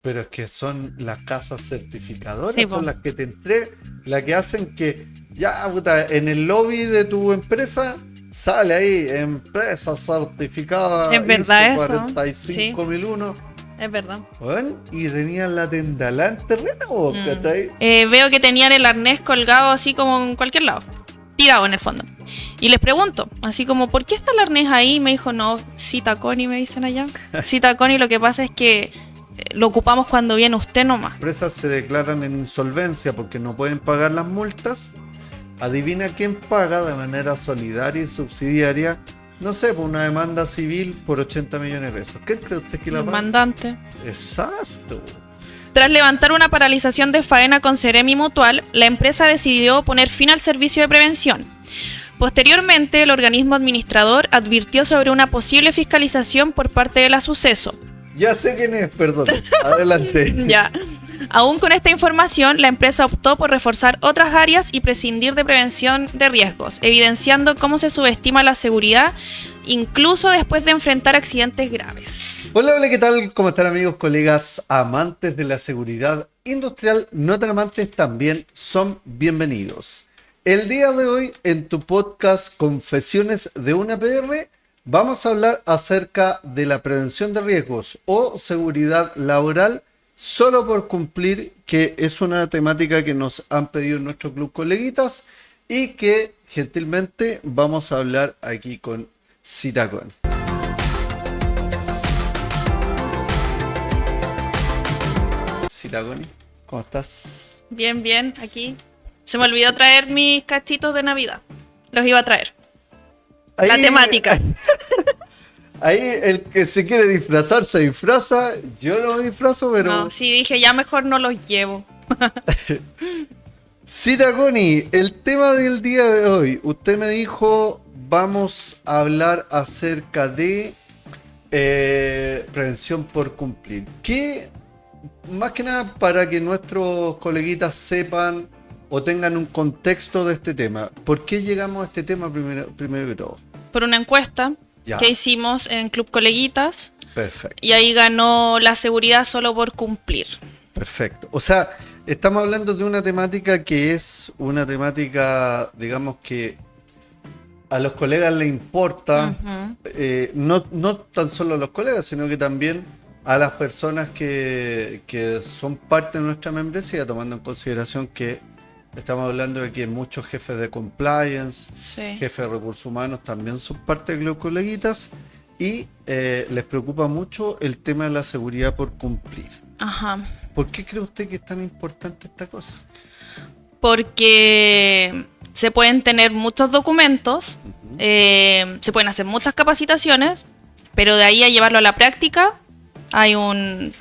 Pero es que son las casas Sí, certificadoras, po. son las que te entregan, las que hacen que, ya, puta, en el lobby de tu empresa sale ahí, empresa certificada ¿Es ISO verdad eso? Sí, 45001, es verdad. weón, y tenían la tendalá en terreno, vos, Mm. ¿cachai? Veo que tenían el arnés colgado así como en cualquier lado, tirado en el fondo. Y les pregunto, así como, ¿por qué está el arnés ahí? Y me dijo, no, Citaconi me dicen allá. Citaconi lo que pasa es que lo ocupamos cuando viene usted nomás. Empresas se declaran en insolvencia porque no pueden pagar las multas. Adivina quién paga de manera solidaria y subsidiaria, no sé, por una demanda civil por 80 millones de pesos. ¿Qué cree usted que la Los paga? mandantes. Exacto. Tras levantar una paralización de faena con Ceremi Mutual, la empresa decidió poner fin al servicio de prevención. Posteriormente, el organismo administrador advirtió sobre una posible fiscalización por parte de la suceso. Ya sé quién es, perdón. Adelante. Ya. Aún con esta información, la empresa optó por reforzar otras áreas y prescindir de prevención de riesgos, evidenciando cómo se subestima la seguridad, incluso después de enfrentar accidentes graves. Hola, hola, ¿qué tal? ¿Cómo están amigos, colegas, amantes de la seguridad industrial? No tan amantes también son bienvenidos. El día de hoy, en tu podcast Confesiones de una PR, vamos a hablar acerca de la prevención de riesgos o seguridad laboral solo por cumplir, que es una temática que nos han pedido en nuestro club coleguitas y que gentilmente vamos a hablar aquí con Citacon. Citaconi, ¿cómo estás? Bien, bien, aquí. Se me olvidó traer mis cachitos de Navidad. Los iba a traer. La Ahí, temática. ahí el que se quiere disfrazar se disfraza. Yo no me disfrazo, No, pero sí, dije, ya mejor no los llevo. Citaconi, el tema del día de hoy. Usted me dijo, vamos a hablar acerca de prevención por cumplir. Que más que nada para que nuestros coleguitas sepan o tengan un contexto de este tema. ¿Por qué llegamos a este tema primero que todo? Por una encuesta Ya, que hicimos en Club Coleguitas. perfecto. Y ahí ganó la seguridad solo por cumplir. Perfecto. O sea, estamos hablando de una temática que es una temática, digamos que a los colegas le importa, Ujú. no tan solo a los colegas, sino que también a las personas que son parte de nuestra membresía, tomando en consideración que estamos hablando de que muchos jefes de compliance, Sí. jefes de recursos humanos también son parte de los coleguitas y les preocupa mucho el tema de la seguridad por cumplir. Ajá. ¿Por qué cree usted que es tan importante esta cosa? Porque se pueden tener muchos documentos, se pueden hacer muchas capacitaciones, pero de ahí a llevarlo a la práctica hay Hay un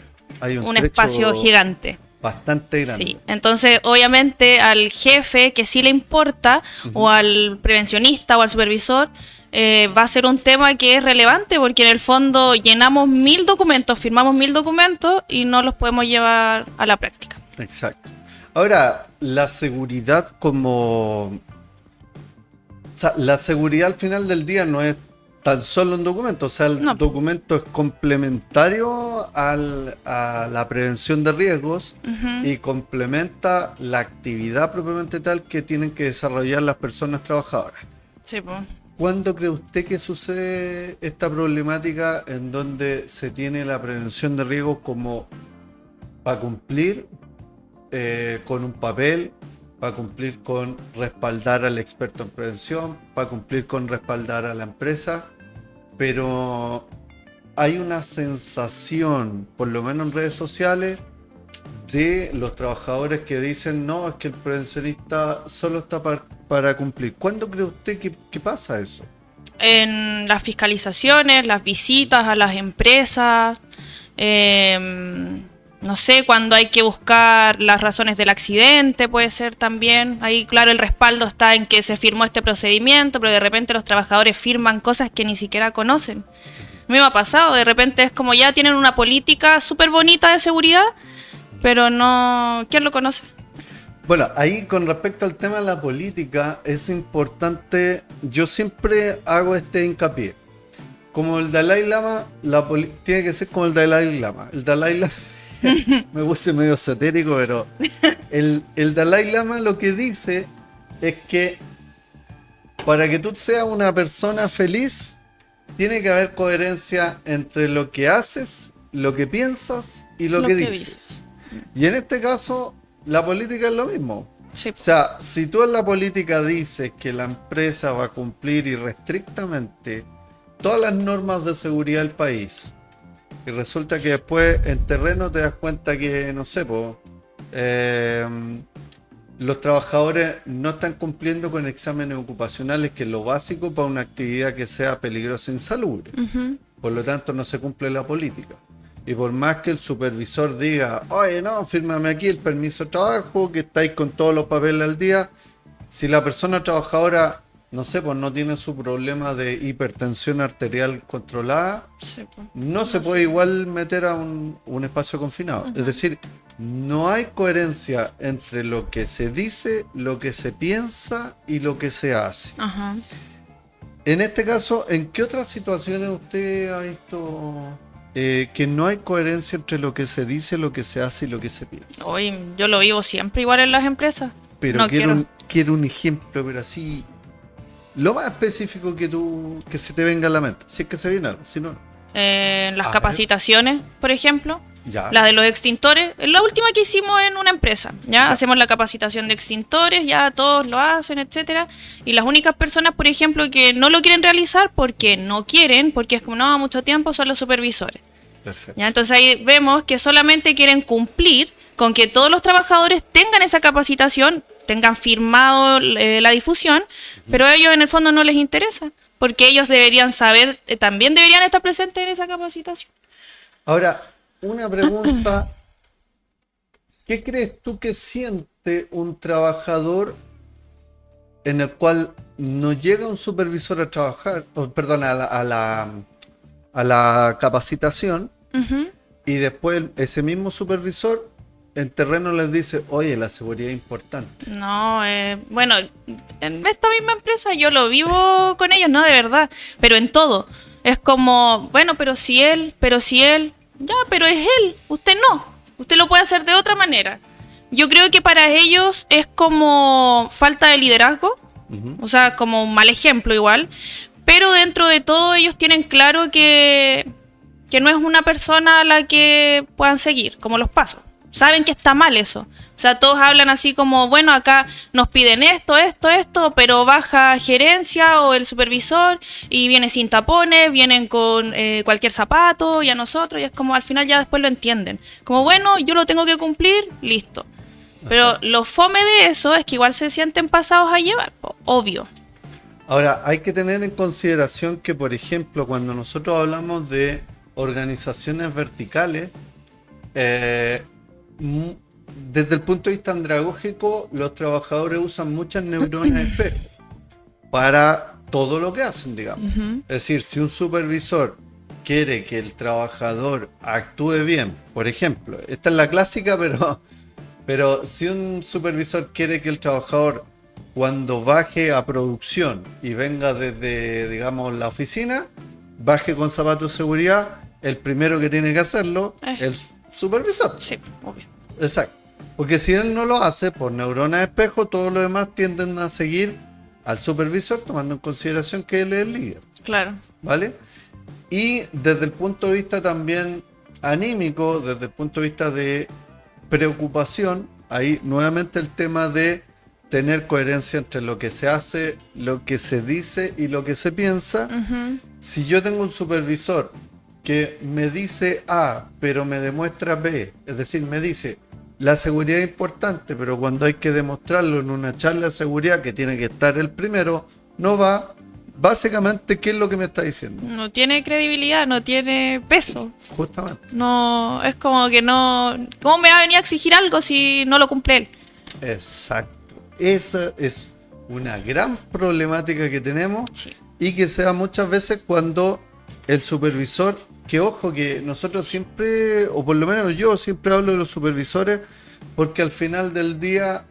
un espacio trecho gigante. bastante grande. Sí, entonces obviamente al jefe que sí le importa, o al prevencionista o al supervisor, va a ser un tema que es relevante porque en el fondo llenamos 1000 documentos, firmamos 1000 documentos y no los podemos llevar a la práctica. Exacto. Ahora, la seguridad como... O sea, la seguridad al final del día no es tan solo un documento, o sea, el No, po. documento es complementario a la prevención de riesgos y complementa la actividad propiamente tal que tienen que desarrollar las personas trabajadoras. Sí, po. ¿Cuándo cree usted que sucede esta problemática en donde se tiene la prevención de riesgos como para cumplir con un papel, para cumplir con respaldar al experto en prevención, para cumplir con respaldar a la empresa, pero hay una sensación, por lo menos en redes sociales, de los trabajadores que dicen, no, es que el prevencionista solo está para cumplir? ¿Cuándo cree usted que pasa eso? En las fiscalizaciones, las visitas a las empresas, no sé, cuando hay que buscar las razones del accidente, puede ser también. Ahí, claro, el respaldo está en que se firmó este procedimiento, pero de repente los trabajadores firman cosas que ni siquiera conocen. A mí me ha pasado, de repente es como ya tienen una política súper bonita de seguridad, pero no, ¿quién lo conoce? Bueno, ahí con respecto al tema de la política, es importante, yo siempre hago este hincapié. Como el Dalai Lama, tiene que ser como el Dalai Lama. El Dalai Lama me puse medio esotérico, pero el Dalai Lama lo que dice es que para que tú seas una persona feliz, tiene que haber coherencia entre lo que haces, lo que piensas y lo que dices. Y en este caso, la política es lo mismo. Sí. O sea, si tú en la política dices que la empresa va a cumplir irrestrictamente todas las normas de seguridad del país, y resulta que después en terreno te das cuenta que, no sé, los trabajadores no están cumpliendo con exámenes ocupacionales, que es lo básico para una actividad que sea peligrosa e insalubre. Por lo tanto, no se cumple la política. Y por más que el supervisor diga, oye, no, fírmame aquí el permiso de trabajo, que estáis con todos los papeles al día, si la persona trabajadora, no sé, pues no tiene su problema de hipertensión arterial controlada, Sí, pues. no se puede igual meter a un espacio confinado. Es decir, no hay coherencia entre lo que se dice, lo que se piensa y lo que se hace. Ajá. En este caso, ¿en qué otras situaciones usted ha visto que no hay coherencia entre lo que se dice, lo que se hace y lo que se piensa? Hoy yo lo vivo siempre igual en las empresas. Pero No quiero un ejemplo, pero así, lo más específico que se te venga a la mente. Si es que se viene algo, si no, no. Las A ver. capacitaciones, por ejemplo. Ya. La de los extintores, es la última que hicimos en una empresa, ¿ya? Hacemos la capacitación de extintores, ya todos lo hacen, etcétera. Y las únicas personas, por ejemplo, que no lo quieren realizar porque no quieren, porque es como no, mucho tiempo, son los supervisores. Perfecto. ¿Ya? Entonces ahí vemos que solamente quieren cumplir con que todos los trabajadores tengan esa capacitación, tengan firmado la difusión, pero a ellos en el fondo no les interesa, porque ellos deberían saber, también deberían estar presentes en esa capacitación. Ahora, una pregunta. ¿Qué crees tú que siente un trabajador en el cual no llega un supervisor a trabajar, perdón, a la capacitación, y después ese mismo supervisor en terreno les dice, oye, la seguridad es importante? No, bueno, en esta misma empresa yo lo vivo con ellos, no, de verdad, pero en todo. Es como, bueno, pero si él, ya, pero es él, usted no, usted lo puede hacer de otra manera. Yo creo que para ellos es como falta de liderazgo, o sea, como un mal ejemplo igual, pero dentro de todo ellos tienen claro que no es una persona a la que puedan seguir, como los pasos. Saben que está mal eso. O sea, todos hablan así como, bueno, acá nos piden esto, pero baja gerencia o el supervisor y viene sin tapones, vienen con cualquier zapato y a nosotros, y es como al final ya después lo entienden. Como, bueno, yo lo tengo que cumplir, listo. Pero lo fome de eso es que igual se sienten pasados a llevar, obvio. Ahora, hay que tener en consideración que, por ejemplo, cuando nosotros hablamos de organizaciones verticales, desde el punto de vista andragógico, los trabajadores usan muchas neuronas espejo para todo lo que hacen, digamos. Es decir, si un supervisor quiere que el trabajador actúe bien, por ejemplo, esta es la clásica, pero si un supervisor quiere que el trabajador, cuando baje a producción y venga desde, digamos, la oficina, baje con zapatos de seguridad, el primero que tiene que hacerlo es el supervisor. Sí, obvio. Exacto. Porque si él no lo hace, por neuronas de espejo, todos los demás tienden a seguir al supervisor, tomando en consideración que él es el líder. Claro. ¿Vale? Y desde el punto de vista también anímico, desde el punto de vista de preocupación, ahí nuevamente el tema de tener coherencia entre lo que se hace, lo que se dice y lo que se piensa. Si yo tengo un supervisor que me dice A, pero me demuestra B, es decir, me dice, la seguridad es importante, pero cuando hay que demostrarlo en una charla de seguridad que tiene que estar el primero, no va. Básicamente, ¿qué es lo que me está diciendo? No tiene credibilidad, no tiene peso. Justamente. No, es como que no... ¿Cómo me va a venir a exigir algo si no lo cumple él? Exacto. Esa es una gran problemática que tenemos, Sí. y que se da muchas veces cuando el supervisor, que ojo, que nosotros siempre, o por lo menos yo siempre hablo de los supervisores, porque al final del día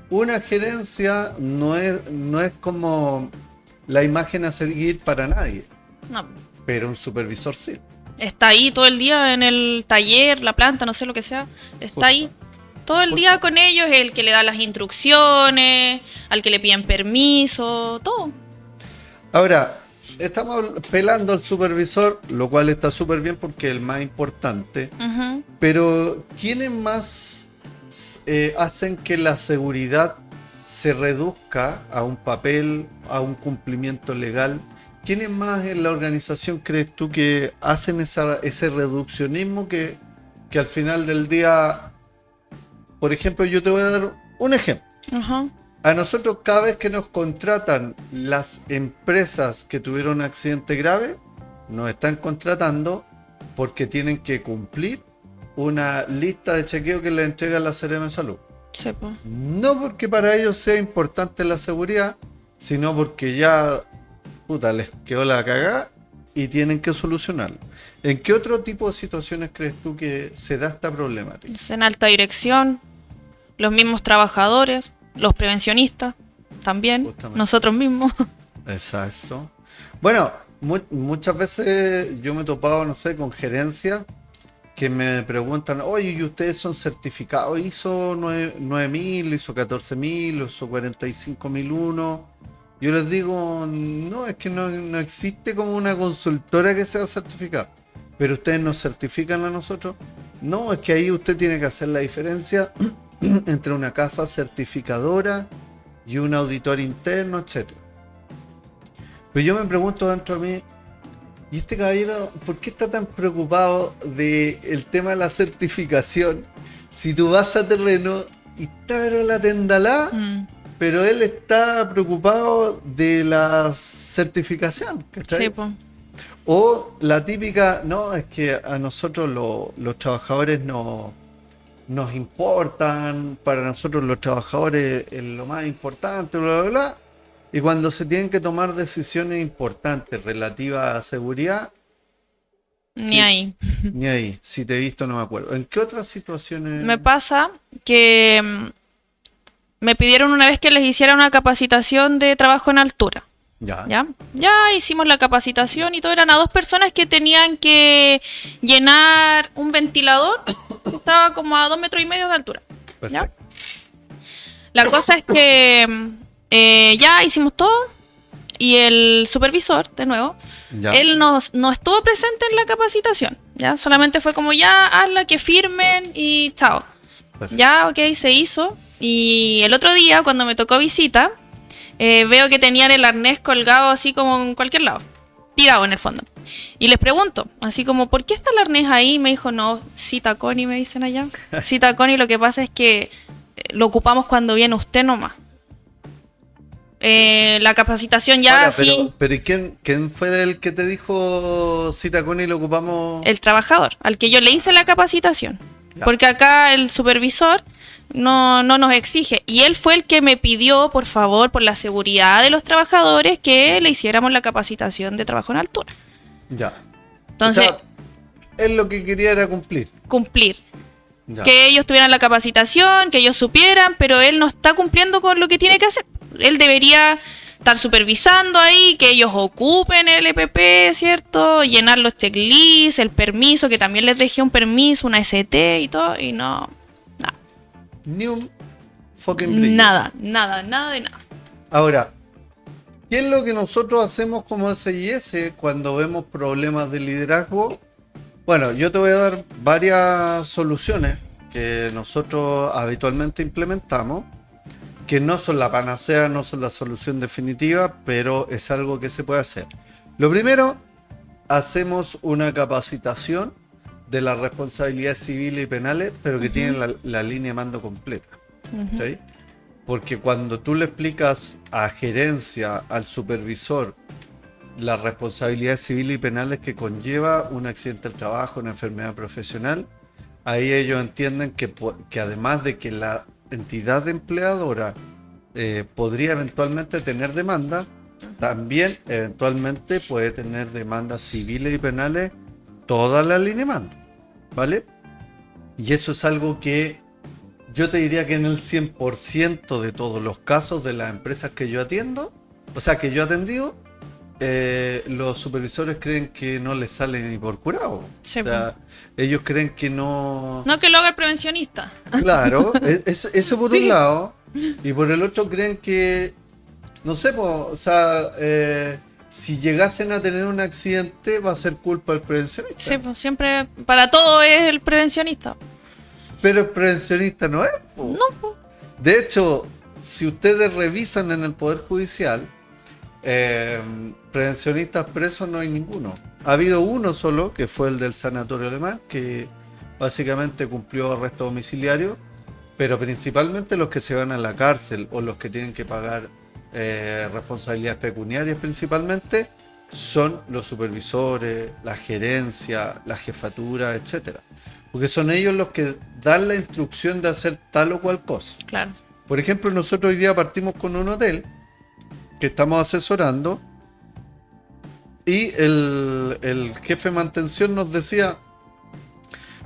una gerencia no es como la imagen a seguir para nadie, No. pero un supervisor sí. Está ahí todo el día en el taller, la planta, no sé lo que sea. Está ahí todo el día con ellos, es el que le da las instrucciones, al que le piden permiso, todo. Ahora, estamos pelando al supervisor, lo cual está súper bien porque es el más importante. Ujú. Pero, ¿quiénes más hacen que la seguridad se reduzca a un papel, a un cumplimiento legal? ¿Quiénes más en la organización crees tú que hacen ese reduccionismo que al final del día, por ejemplo, yo te voy a dar un ejemplo? Ajá. A nosotros cada vez que nos contratan las empresas que tuvieron un accidente grave, nos están contratando porque tienen que cumplir una lista de chequeo que le entrega la CRM de Salud. Sí, po. No porque para ellos sea importante la seguridad, sino porque ya, puta, les quedó la cagada y tienen que solucionarlo. ¿En qué otro tipo de situaciones crees tú que se da esta problemática? Es en alta dirección, los mismos trabajadores, los prevencionistas, también, Justamente. nosotros mismos. Exacto. Bueno, muchas veces yo me he topado, no sé, con gerencias que me preguntan, oye, ¿y ustedes son certificados? ¿ISO 9000, ISO 14000, ISO 45001? Yo les digo, no, es que no existe como una consultora que sea certificada. Pero ustedes nos certifican a nosotros. No, es que ahí usted tiene que hacer la diferencia entre una casa certificadora y un auditor interno, etc. Pero yo me pregunto dentro de mí, ¿y este caballero por qué está tan preocupado del tema de la certificación? Si tú vas a terreno y está pero la tendalá, pero él está preocupado de la certificación, ¿cachai? Sí, po. O la típica, no, es que a nosotros los trabajadores nos importan, para nosotros los trabajadores es lo más importante, bla, bla, bla. Y cuando se tienen que tomar decisiones importantes relativas a seguridad, Ni sí, ahí. ni ahí, si te he visto no me acuerdo. ¿En qué otras situaciones? Me pasa que me pidieron una vez que les hiciera una capacitación de trabajo en altura. Ya. Ya hicimos la capacitación y todo. Eran a 2 personas que tenían que llenar un ventilador que estaba como a 2,5 metros de altura. ¿Ya? Perfecto. La cosa es que ya hicimos todo y el supervisor, de nuevo, Ya. él no estuvo presente en la capacitación. ¿Ya? Solamente fue como ya, hazla, que firmen y chao. Perfecto. Ya, ok, se hizo. Y el otro día, cuando me tocó visita, veo que tenían el arnés colgado así como en cualquier lado, tirado en el fondo. Y les pregunto, así como, ¿por qué está el arnés ahí? Y me dijo, no, cita Connie, me dicen allá. Cita Connie, lo que pasa es que lo ocupamos cuando viene usted nomás. La capacitación ya Ahora, sí, pero ¿y quién fue el que te dijo cita con y lo ocupamos? el trabajador, al que yo le hice la capacitación. Ya. Porque acá el supervisor no nos exige. Y él fue el que me pidió, por favor, por la seguridad de los trabajadores, que le hiciéramos la capacitación de trabajo en altura. Ya. Entonces, O sea, él lo que quería era cumplir. cumplir. Ya. Que ellos tuvieran la capacitación, que ellos supieran, pero él no está cumpliendo con lo que tiene que hacer. Él debería estar supervisando ahí, que ellos ocupen el EPP, ¿cierto? Llenar los checklists, el permiso, que también les dejé un permiso, una ST y todo, y no, nada. Ni un fucking brillo. Nada de nada. Ahora, ¿qué es lo que nosotros hacemos como SIS cuando vemos problemas de liderazgo? Bueno, yo te voy a dar varias soluciones que nosotros habitualmente implementamos, que no son la panacea, no son la solución definitiva, pero es algo que se puede hacer. Lo primero, hacemos una capacitación de las responsabilidades civiles y penales, pero que tienen la línea de mando completa. ¿Sí? Porque cuando tú le explicas a gerencia, al supervisor, las responsabilidades civiles y penales que conlleva un accidente del trabajo, una enfermedad profesional, ahí ellos entienden que además de que la entidad empleadora podría eventualmente tener demanda, también eventualmente puede tener demandas civiles y penales toda la línea de mando, ¿vale? Y eso es algo que yo te diría que en el 100% de todos los casos de las empresas que yo atiendo, o sea, que yo he atendido, los supervisores creen que no les sale ni por curado. Sí, O sea, ellos creen que no... No que lo haga el prevencionista. Claro, eso por Sí. un lado. Y por el otro creen que, no sé, o sea, si llegasen a tener un accidente va a ser culpa del prevencionista. Sí, pues siempre, para todo es el prevencionista. Pero el prevencionista no es. Po. No, pues. De hecho, si ustedes revisan en el Poder Judicial, prevencionistas presos no hay ninguno. Ha habido uno solo, que fue el del Sanatorio Alemán, que básicamente cumplió arresto domiciliario, pero principalmente los que se van a la cárcel o los que tienen que pagar responsabilidades pecuniarias principalmente son los supervisores, la gerencia, la jefatura, etcétera. Porque son ellos los que dan la instrucción de hacer tal o cual cosa. Claro. Por ejemplo, nosotros hoy día partimos con un hotel que estamos asesorando y el jefe de mantención nos decía,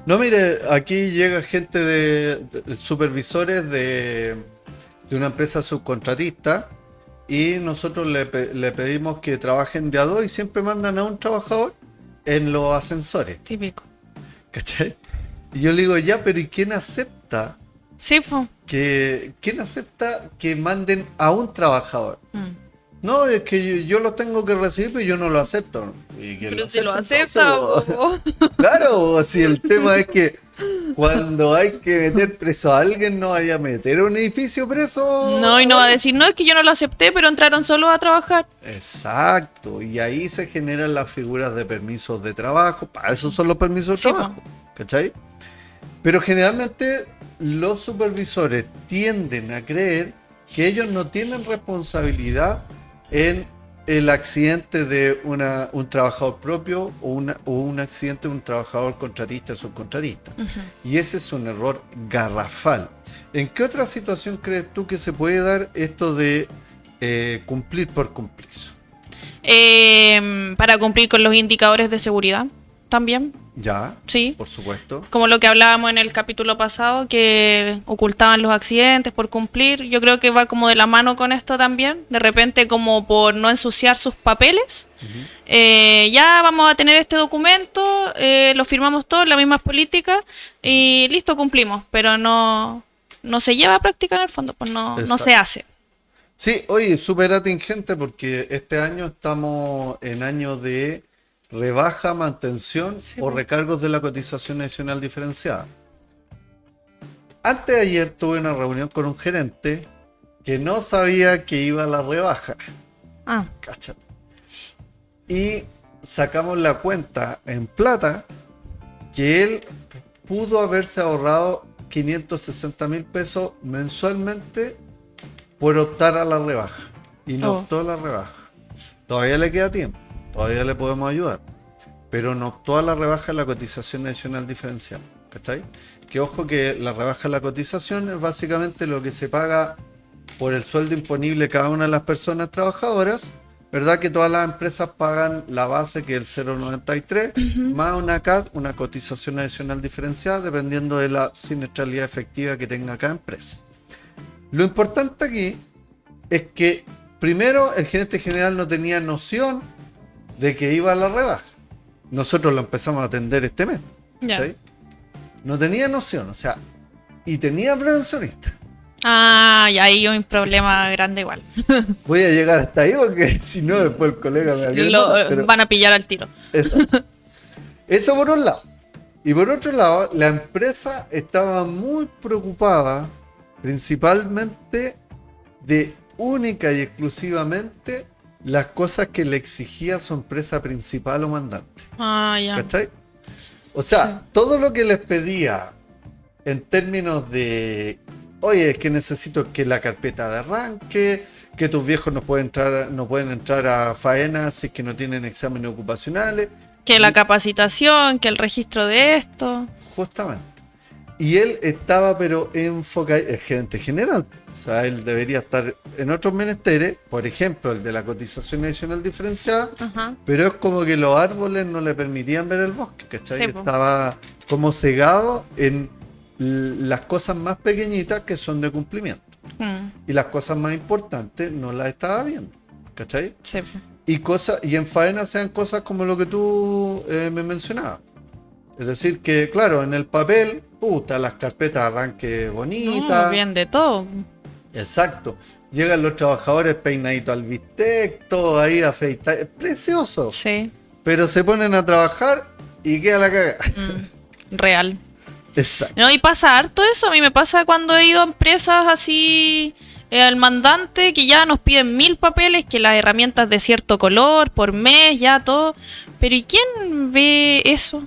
no, mire, aquí llega gente de supervisores de una empresa subcontratista y nosotros le pedimos que trabajen de a dos y siempre mandan a un trabajador en los ascensores, Típico. ¿cachai? Y yo le digo, ya, pero ¿y quién acepta Sí, pues. ¿quién acepta que manden a un trabajador? No, es que yo lo tengo que recibir, pero yo no lo acepto. ¿Y quién Pero si lo entonces, acepta, vos? po. Claro, si el tema es que cuando hay que meter preso a alguien, no vaya a meter a un edificio preso. No, y no va a decir, no, es que yo no lo acepté, pero entraron solo a trabajar. Exacto, y ahí se generan las figuras de permisos de trabajo. Para eso son los permisos de Sí, trabajo, ¿cachai? Pero generalmente los supervisores tienden a creer que ellos no tienen responsabilidad en el accidente de un trabajador propio o un accidente de un trabajador contratista o subcontratista. Y ese es un error garrafal. ¿En qué otra situación crees tú que se puede dar esto de cumplir por cumplir? Para cumplir con los indicadores de seguridad también. Ya, Sí. por supuesto. Como lo que hablábamos en el capítulo pasado, que ocultaban los accidentes por cumplir. Yo creo que va como de la mano con esto también. De repente, como por no ensuciar sus papeles. Ya vamos a tener este documento, lo firmamos todos, las mismas políticas, y listo, cumplimos. Pero no se lleva a práctica en el fondo, pues no se hace. Sí, oye, súper atingente porque este año estamos en año de rebaja, mantención o recargos de la cotización adicional diferenciada. Antes de ayer tuve una reunión con un gerente que no sabía que iba a la rebaja. Ah, Cáchate. Y sacamos la cuenta en plata que él pudo haberse ahorrado 560,000 pesos mensualmente por optar a la rebaja. Y no optó a la rebaja. Todavía le queda tiempo. Todavía le podemos ayudar. Pero no optó a la rebaja de la cotización adicional diferencial. ¿Cachai? Que ojo que la rebaja de la cotización es básicamente lo que se paga por el sueldo imponible cada una de las personas trabajadoras. ¿Verdad? Que todas las empresas pagan la base, que es el 0,93, más una CAD, una cotización adicional diferenciada, dependiendo de la siniestralidad efectiva que tenga cada empresa. Lo importante aquí es que, primero, el gerente general no tenía noción de que iba a la rebaja. Nosotros lo empezamos a atender este mes. ya. ¿Sí? No tenía noción, o sea, y tenía prevencionista. Ah, y ahí hay un problema grande igual. Voy a llegar hasta ahí porque si no, después el colega me va a querer matar, pero Van a pillar al tiro. Eso por un lado. Y por otro lado, la empresa estaba muy preocupada, principalmente de única y exclusivamente las cosas que le exigía su empresa principal o mandante. Ah, ya. ¿Cachai? O sea, todo lo que les pedía en términos de, oye, es que necesito que la carpeta de arranque, que tus viejos no pueden entrar a faena si es que no tienen exámenes ocupacionales. Que la capacitación, que el registro de esto. Justamente. Y él estaba pero enfocado, el gerente general, o sea, él debería estar en otros menesteres, por ejemplo, el de la cotización adicional diferenciada, Ajá. pero es como que los árboles no le permitían ver el bosque, ¿cachai? Sí, po. Estaba como cegado en las cosas más pequeñitas que son de cumplimiento. Y las cosas más importantes no las estaba viendo, ¿cachai? Sí. y en faena sean cosas como lo que tú me mencionabas. Es decir, que claro, en el papel, puta, las carpetas de arranque No, bonitas. bien de todo. Exacto. Llegan los trabajadores peinaditos al bistec, todo ahí afeitado. Es precioso. Sí, Pero se ponen a trabajar y queda la cagada. real. Exacto. No, y pasa harto eso. A mí me pasa cuando he ido a empresas así al mandante que ya nos piden 1000 papeles, que las herramientas de cierto color, por mes, ya todo. Pero ¿y quién ve eso?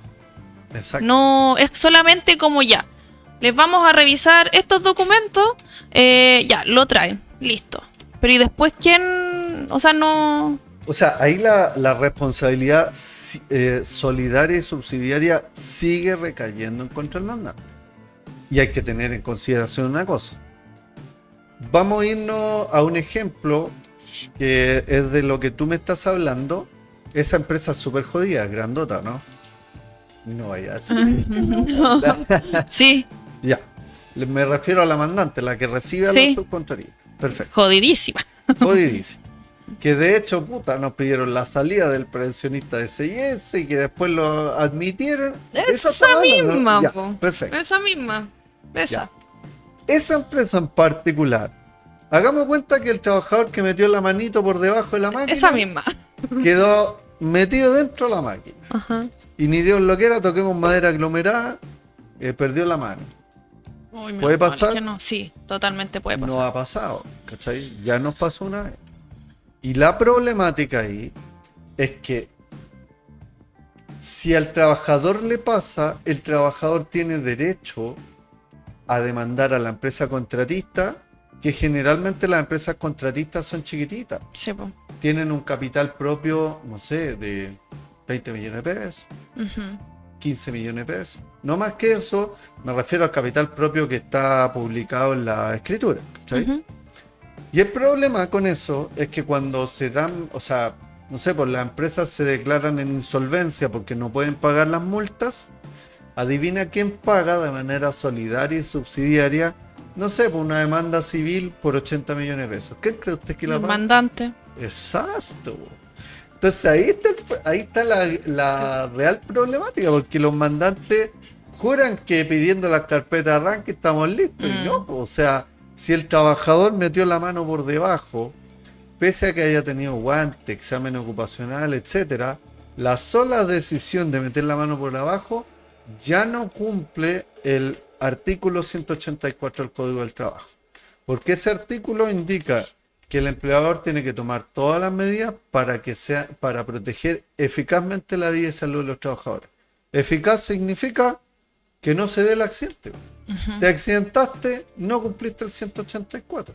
Exacto. No, es solamente como ya. Les vamos a revisar estos documentos, ya, lo traen, listo. Pero ¿y después quién? O sea, no... O sea, ahí la responsabilidad solidaria y subsidiaria sigue recayendo en contra del mandante. Y hay que tener en consideración una cosa. Vamos a irnos a un ejemplo que es de lo que tú me estás hablando. Esa empresa es súper jodida, grandota, ¿no? No vaya a decir. Sí, Ya. Me refiero a la mandante, la que recibe a Sí. los subcontratistas. Perfecto. jodidísima. Jodidísimo. Que de hecho, puta, nos pidieron la salida del prevencionista de C&S y que después lo admitieron. Esa está mala, ¿no? misma, Ya, po. perfecto. Esa misma. Esa. Esa empresa en particular, hagamos cuenta que el trabajador que metió la manito por debajo de la máquina Esa misma. quedó metido dentro de la máquina. Ajá. Y ni Dios lo quiera, toquemos madera aglomerada, perdió la mano. Uy, menos ¿Puede mal pasar? que no. Sí, totalmente puede pasar. No ha pasado, ¿cachai? Ya nos pasó una vez. Y la problemática ahí es que si al trabajador le pasa, el trabajador tiene derecho a demandar a la empresa contratista, que generalmente las empresas contratistas son chiquititas. Sí, po. Tienen un capital propio, no sé, de 20 millones de pesos, Ujú. 15 millones de pesos. No más que eso, me refiero al capital propio que está publicado en la escritura, ¿cachai? Ujú. Y el problema con eso es que cuando se dan, o sea, no sé, pues las empresas se declaran en insolvencia porque no pueden pagar las multas, adivina quién paga de manera solidaria y subsidiaria, no sé, por una demanda civil por 80 millones de pesos. ¿Qué cree usted que la El paga? mandante. Exacto. Entonces ahí está la real problemática, porque los mandantes juran que pidiendo las carpetas de arranque estamos listos, y no, pues, o sea, si el trabajador metió la mano por debajo, pese a que haya tenido guante, examen ocupacional, etcétera, la sola decisión de meter la mano por abajo ya no cumple el artículo 184 del Código del Trabajo. Porque ese artículo indica que el empleador tiene que tomar todas las medidas para proteger eficazmente la vida y salud de los trabajadores. Eficaz significa que no se dé el accidente. Te accidentaste, no cumpliste el 184.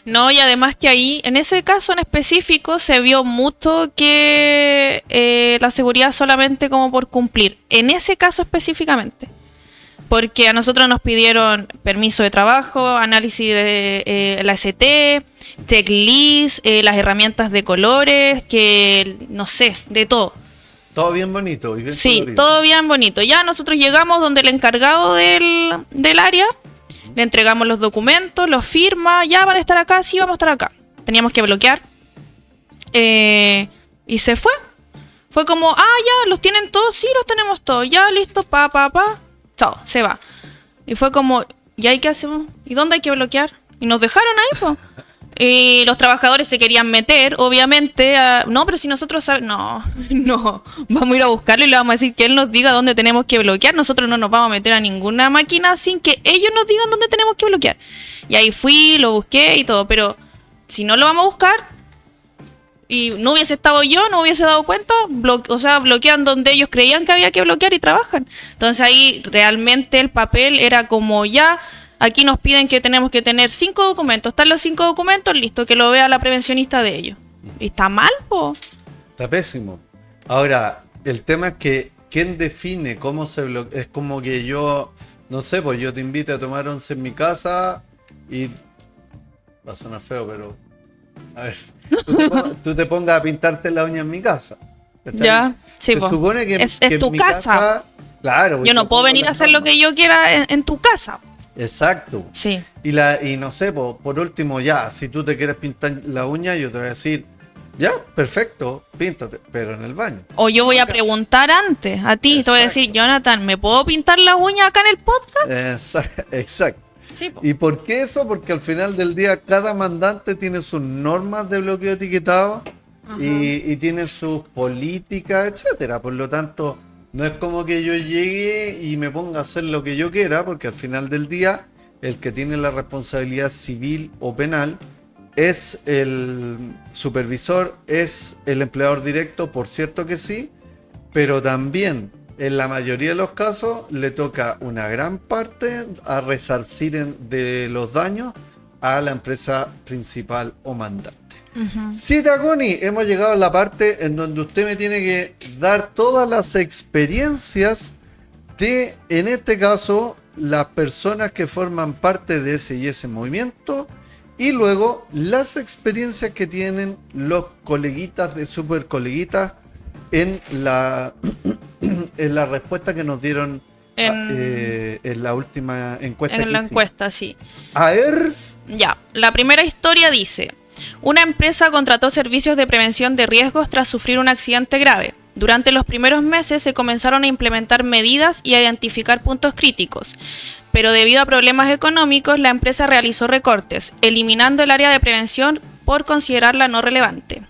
No, y además que ahí, en ese caso en específico, se vio mucho que la seguridad solamente como por cumplir. En ese caso específicamente. Porque a nosotros nos pidieron permiso de trabajo, análisis de la ST, checklist, las herramientas de colores, que no sé, de todo. Todo bien bonito y bien Sí, colorido. todo bien bonito. Ya nosotros llegamos donde el encargado del área, le entregamos los documentos, los firma, ya van a estar acá, sí, vamos a estar acá. Teníamos que bloquear. Y se fue. Fue como, ya, los tienen todos, sí, los tenemos todos, ya, listo, chao, se va. Y fue como, ¿y ahí qué hacemos? ¿Y dónde hay que bloquear? Y nos dejaron ahí, pues. Y los trabajadores se querían meter, obviamente. No, pero si nosotros no, vamos a ir a buscarlo y le vamos a decir que él nos diga dónde tenemos que bloquear. Nosotros no nos vamos a meter a ninguna máquina sin que ellos nos digan dónde tenemos que bloquear. Y ahí fui, lo busqué y todo, pero si no lo vamos a buscar y no hubiese estado yo, no hubiese dado cuenta, bloquean donde ellos creían que había que bloquear y trabajan. Entonces ahí realmente el papel era como ya... Aquí nos piden que tenemos que tener 5 documentos. Están los 5 documentos, listo, que lo vea la prevencionista de ellos. ¿Y está mal, po? Está pésimo. Ahora, el tema es que ¿quién define cómo se bloquea? Es como que yo, no sé, pues yo te invito a tomar once en mi casa y... Va a sonar feo, pero... A ver, tú te pongas a pintarte la uña en mi casa. ¿Cachai? Ya, sí, se po. supone que, Es que en tu mi casa. Claro. Yo no puedo venir a hacer lo que yo quiera en tu casa. Exacto. Sí. Y no sé, por último, ya, si tú te quieres pintar la uña, yo te voy a decir, Ya, perfecto, píntate, pero en el baño. O yo voy a preguntar antes a ti. Te voy a Exacto. decir, Jonathan, ¿me puedo pintar las uñas acá en el podcast? Exacto. Sí, po. ¿Y por qué eso? Porque al final del día cada mandante tiene sus normas de bloqueo etiquetado y tiene sus políticas, etcétera. Por lo tanto, no es como que yo llegue y me ponga a hacer lo que yo quiera, porque al final del día el que tiene la responsabilidad civil o penal es el supervisor, es el empleador directo, por cierto que sí, pero también en la mayoría de los casos le toca una gran parte a resarcir de los daños a la empresa principal o mandante. Sí, Taconi, hemos llegado a la parte en donde usted me tiene que dar todas las experiencias de, en este caso, las personas que forman parte de ese y ese movimiento, y luego las experiencias que tienen los coleguitas de super coleguitas en la en la respuesta que nos dieron en la última encuesta En que la hicimos. encuesta, sí. A ver, Ya, la primera historia dice: una empresa contrató servicios de prevención de riesgos tras sufrir un accidente grave. Durante los primeros meses se comenzaron a implementar medidas y a identificar puntos críticos, pero debido a problemas económicos la empresa realizó recortes, eliminando el área de prevención por considerarla no relevante.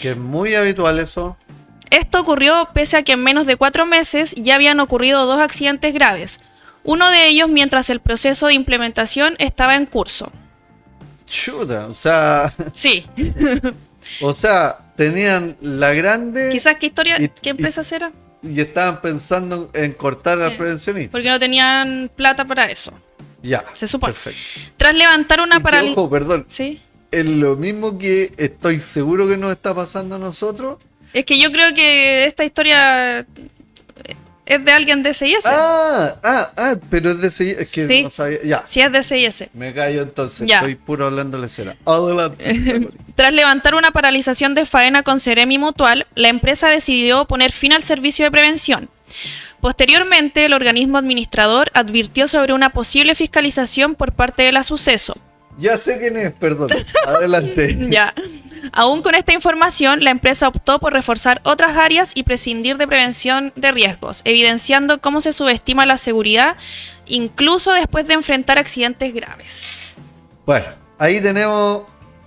que es muy habitual eso. Esto ocurrió pese a que en menos de 4 meses ya habían ocurrido 2 accidentes graves, uno de ellos mientras el proceso de implementación estaba en curso. Chuta, Sí, o sea, tenían la grande quizás qué historia, y- qué empresa será, y estaban pensando en cortar al prevencionista. porque no tenían plata para eso. Ya, Se supone. perfecto. Tras levantar una Y que, paralización... ojo, perdón, Sí. es lo mismo que estoy seguro que nos está pasando a nosotros. Es que yo creo que esta historia es de alguien de CIS. Pero es de es que Sí. no sabía. Ya, Sí, es de CIS. me callo entonces, Ya. estoy puro hablando de cera. Adelante. Tras levantar una paralización de faena con Ceremi Mutual, la empresa decidió poner fin al servicio de prevención. Posteriormente, el organismo administrador advirtió sobre una posible fiscalización por parte de la suceso. Ya sé quién es, perdón. Adelante. Ya. Aún con esta información, la empresa optó por reforzar otras áreas y prescindir de prevención de riesgos, evidenciando cómo se subestima la seguridad, incluso después de enfrentar accidentes graves. Bueno, ahí tenemos.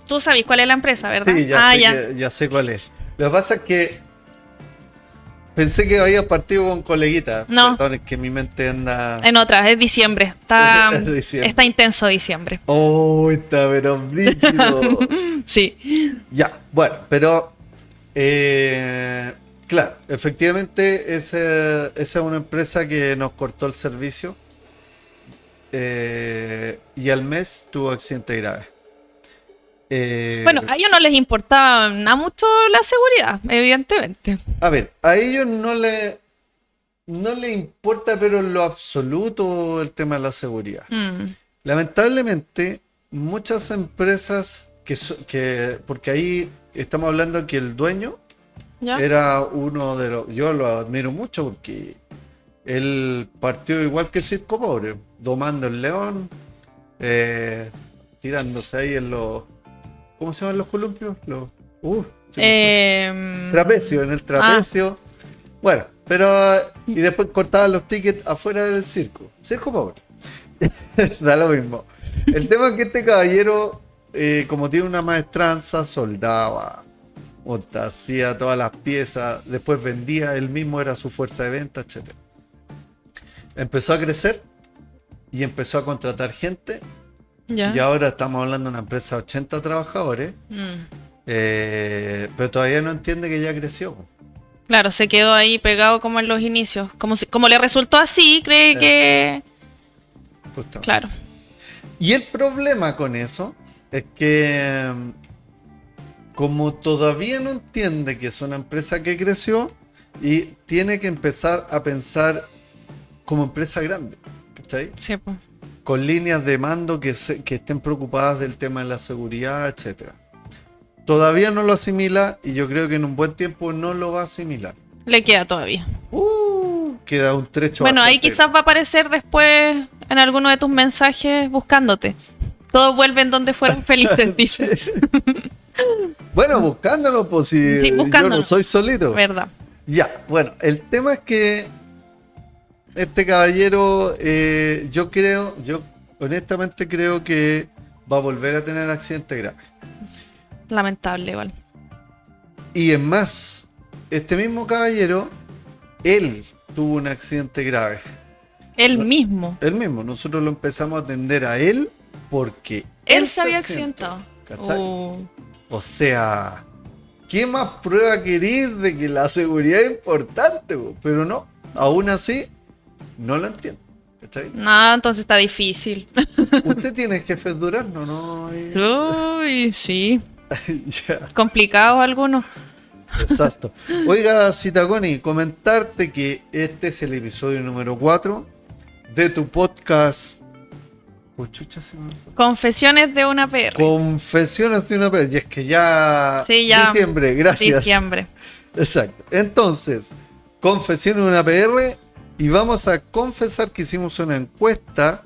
Tú sabes cuál es la empresa, ¿verdad? Sí, ya sé cuál es. Lo que pasa es que pensé que había partido con coleguita. No. Perdón, es que mi mente anda. En otra, es diciembre. Está, Es diciembre. está intenso diciembre. Oh, está pero brígido. Sí. Ya, bueno, pero claro, efectivamente esa es una empresa que nos cortó el servicio y al mes tuvo accidente grave. Bueno, a ellos no les importaba nada mucho la seguridad, evidentemente. A ver, a ellos no le importa, pero en lo absoluto el tema de la seguridad. Lamentablemente, muchas empresas porque ahí estamos hablando que el dueño ¿Ya? era uno de los, yo lo admiro mucho porque él partió igual que Circo Pobre, domando el león, tirándose ahí en los, ¿cómo se llaman los columpios? Se me fue. Trapecio, en el trapecio. Bueno, pero y después cortaban los tickets afuera del circo pobre. Da lo mismo. El tema es que este caballero, como tiene una maestranza, soldaba, hacía todas las piezas, después vendía, él mismo era su fuerza de venta, etc. Empezó a crecer y empezó a contratar gente. ¿Ya? Y ahora estamos hablando de una empresa de 80 trabajadores, pero todavía no entiende que ya creció. Claro, se quedó ahí pegado como en los inicios. Como le resultó así, cree que... Justamente. Claro. Y el problema con eso es que como todavía no entiende que es una empresa que creció y tiene que empezar a pensar como empresa grande, ¿cachai? Sí, pues. Con líneas de mando que estén preocupadas del tema de la seguridad, etcétera. Todavía no lo asimila y yo creo que en un buen tiempo no lo va a asimilar. Le queda todavía. Queda un trecho. Bueno, ahí bastante. quizás va a aparecer después en alguno de tus mensajes buscándote. Todos vuelven donde fueron felices, dice. Bueno, buscándolo, pues si Sí, yo no buscándolo. soy solito. ¿Verdad? Ya, bueno, el tema es que este caballero, yo honestamente creo que va a volver a tener accidente grave. Lamentable, igual. Y es más, este mismo caballero, él tuvo un accidente grave. Él mismo. Él mismo, nosotros lo empezamos a atender a él porque Él se había accidentó, accidentado. ¿cachai? Oh. O sea, ¿qué más prueba querís de que la seguridad es importante? Po? Pero no, aún así, no lo entiendo. ¿Cachai? No, entonces está difícil. Usted tiene jefes durazno, ¿no? Uy, sí. Ya, Complicados algunos. exacto. Oiga, Citagoni, comentarte que este es el episodio número 4 de tu podcast. Chucha, se me fue. Confesiones de una PR. Confesiones de una vez. Y es que ya. Sí, ya. Diciembre, gracias. Diciembre. Exacto. Entonces, confesiones de una PR. Y vamos a confesar que hicimos una encuesta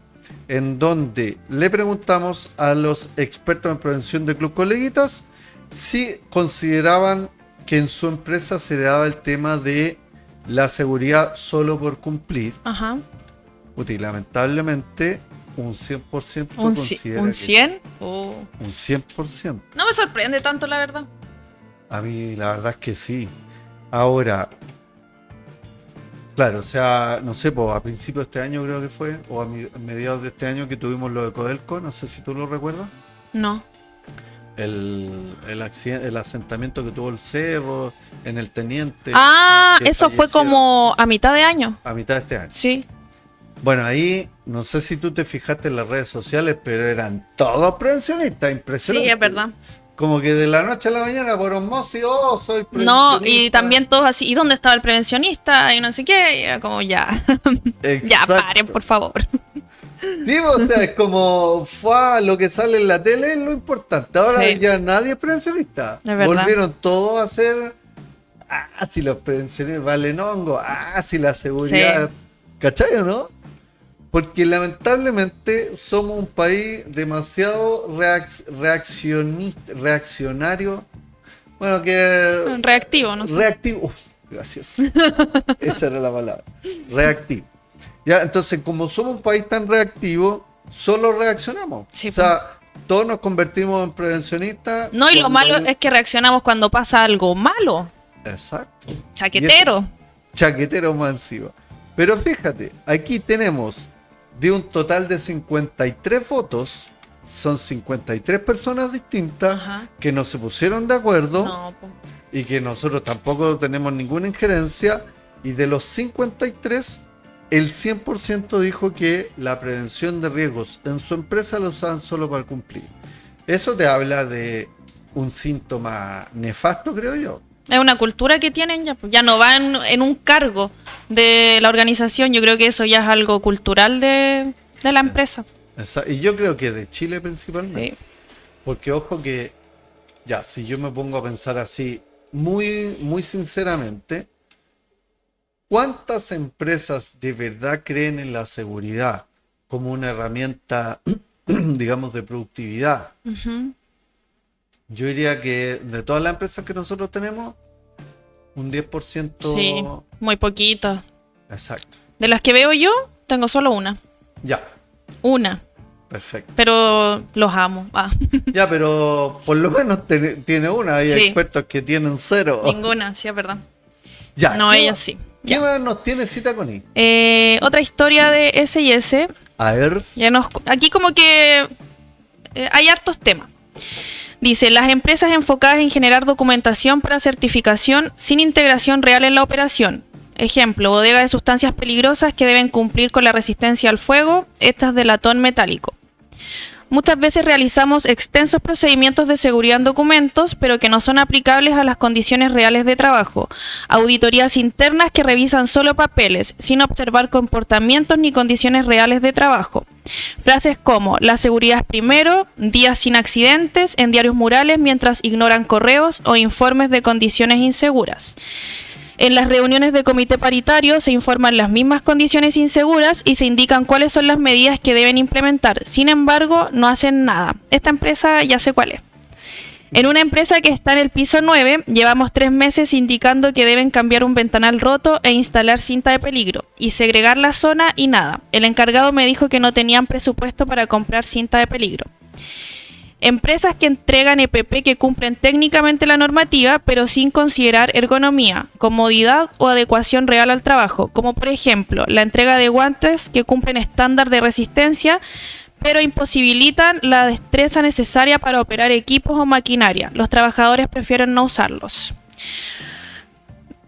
en donde le preguntamos a los expertos en prevención de Club Coleguitas si consideraban que en su empresa se daba el tema de la seguridad solo por cumplir. Ajá. Y lamentablemente un 100% ¿Un considera un que 100? Oh. un 100%. No me sorprende tanto, la verdad. A mí la verdad es que sí. Ahora, claro, o sea, no sé, pues, a principios de este año creo que fue, o a mediados de este año que tuvimos lo de Codelco, no sé si tú lo recuerdas. No. El asentamiento que tuvo el cerro en el Teniente. Ah, que eso fue fallecieron como a mitad de año. a mitad de este año. Sí. Bueno, ahí no sé si tú te fijaste en las redes sociales, pero eran todos prevencionistas, impresionante. Sí, es verdad. Como que de la noche a la mañana por osmosis, soy No, prevencionista. y también todos así, ¿y dónde estaba el prevencionista? Y no sé qué, y era como ya. Ya, Exacto. paren, por favor. Sí, o sea, es como lo que sale en la tele es lo importante. Ahora Sí. ya nadie es prevencionista. Es verdad. Volvieron todos a ser, si los prevencionistas valen hongo, si la seguridad, Sí. ¿cachai o no? Porque lamentablemente somos un país demasiado reaccionario. Bueno, que... Reactivo, ¿no? Reactivo. Gracias. Esa era la palabra. Reactivo. Ya, entonces, como somos un país tan reactivo, solo reaccionamos. Sí, o sea, todos nos convertimos en prevencionistas. No, y lo cuando- malo es que reaccionamos cuando pasa algo malo. Exacto. Chaquetero. Chaquetero más encima. Pero fíjate, aquí tenemos de un total de 53 votos, son 53 personas distintas Ajá. que no se pusieron de acuerdo No, po. y que nosotros tampoco tenemos ninguna injerencia. Y de los 53, el 100% dijo que la prevención de riesgos en su empresa lo usaban solo para cumplir. Eso te habla de un síntoma nefasto, creo yo. Es una cultura que tienen ya, pues, ya no van en un cargo de la organización. Yo creo que eso ya es algo cultural de la empresa. Y yo creo que de Chile principalmente. Sí. Porque ojo que, ya, si yo me pongo a pensar así, muy, muy sinceramente, ¿cuántas empresas de verdad creen en la seguridad como una herramienta, digamos, de productividad? Ujú. Yo diría que de todas las empresas que nosotros tenemos, un 10%... Sí, muy poquito. Exacto. De las que veo yo, tengo solo una. Ya, Una. perfecto. Pero los amo. Ah, Ya, pero por lo menos tiene una. Hay Sí. expertos que tienen 0. ninguna, sí, es verdad. Ya, No, ¿qué ella más- sí. ¿Qué Ya. más nos tiene cita con I? Otra historia de S&S. A ver. Aquí como que hay hartos temas. Dice, las empresas enfocadas en generar documentación para certificación sin integración real en la operación. Ejemplo, bodega de sustancias peligrosas que deben cumplir con la resistencia al fuego, estas de latón metálico. Muchas veces realizamos extensos procedimientos de seguridad en documentos, pero que no son aplicables a las condiciones reales de trabajo. Auditorías internas que revisan solo papeles, sin observar comportamientos ni condiciones reales de trabajo. Frases como, la seguridad es primero, días sin accidentes, en diarios murales mientras ignoran correos o informes de condiciones inseguras. En las reuniones de comité paritario se informan las mismas condiciones inseguras y se indican cuáles son las medidas que deben implementar. Sin embargo, no hacen nada. Esta empresa ya sé cuál es. En una empresa que está en el piso 9, llevamos 3 meses indicando que deben cambiar un ventanal roto e instalar cinta de peligro, y segregar la zona y nada. El encargado me dijo que no tenían presupuesto para comprar cinta de peligro. Empresas que entregan EPP que cumplen técnicamente la normativa, pero sin considerar ergonomía, comodidad o adecuación real al trabajo, como por ejemplo la entrega de guantes que cumplen estándar de resistencia, pero imposibilitan la destreza necesaria para operar equipos o maquinaria. Los trabajadores prefieren no usarlos.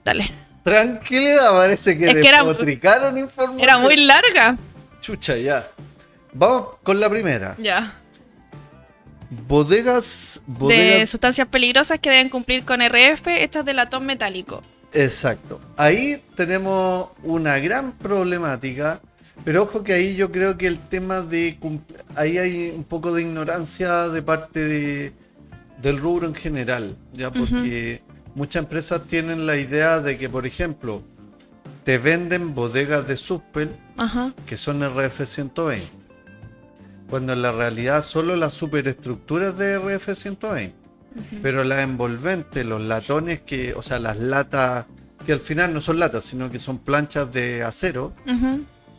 Dale. Tranquilidad, parece que Es que despotricaron información. Era muy larga. Chucha, ya. Vamos con la primera. Ya. Bodegas. De sustancias peligrosas que deben cumplir con RF hechas de latón metálico. Exacto. Ahí tenemos una gran problemática. Pero ojo que ahí yo creo que el tema de... Ahí hay un poco de ignorancia de parte del rubro en general, ¿ya? Porque muchas empresas tienen la idea de que, por ejemplo, te venden bodegas de Suspel que son RF120, cuando en la realidad solo las superestructuras de RF120, pero las envolventes, los latones, o sea, las latas, que al final no son latas, sino que son planchas de acero,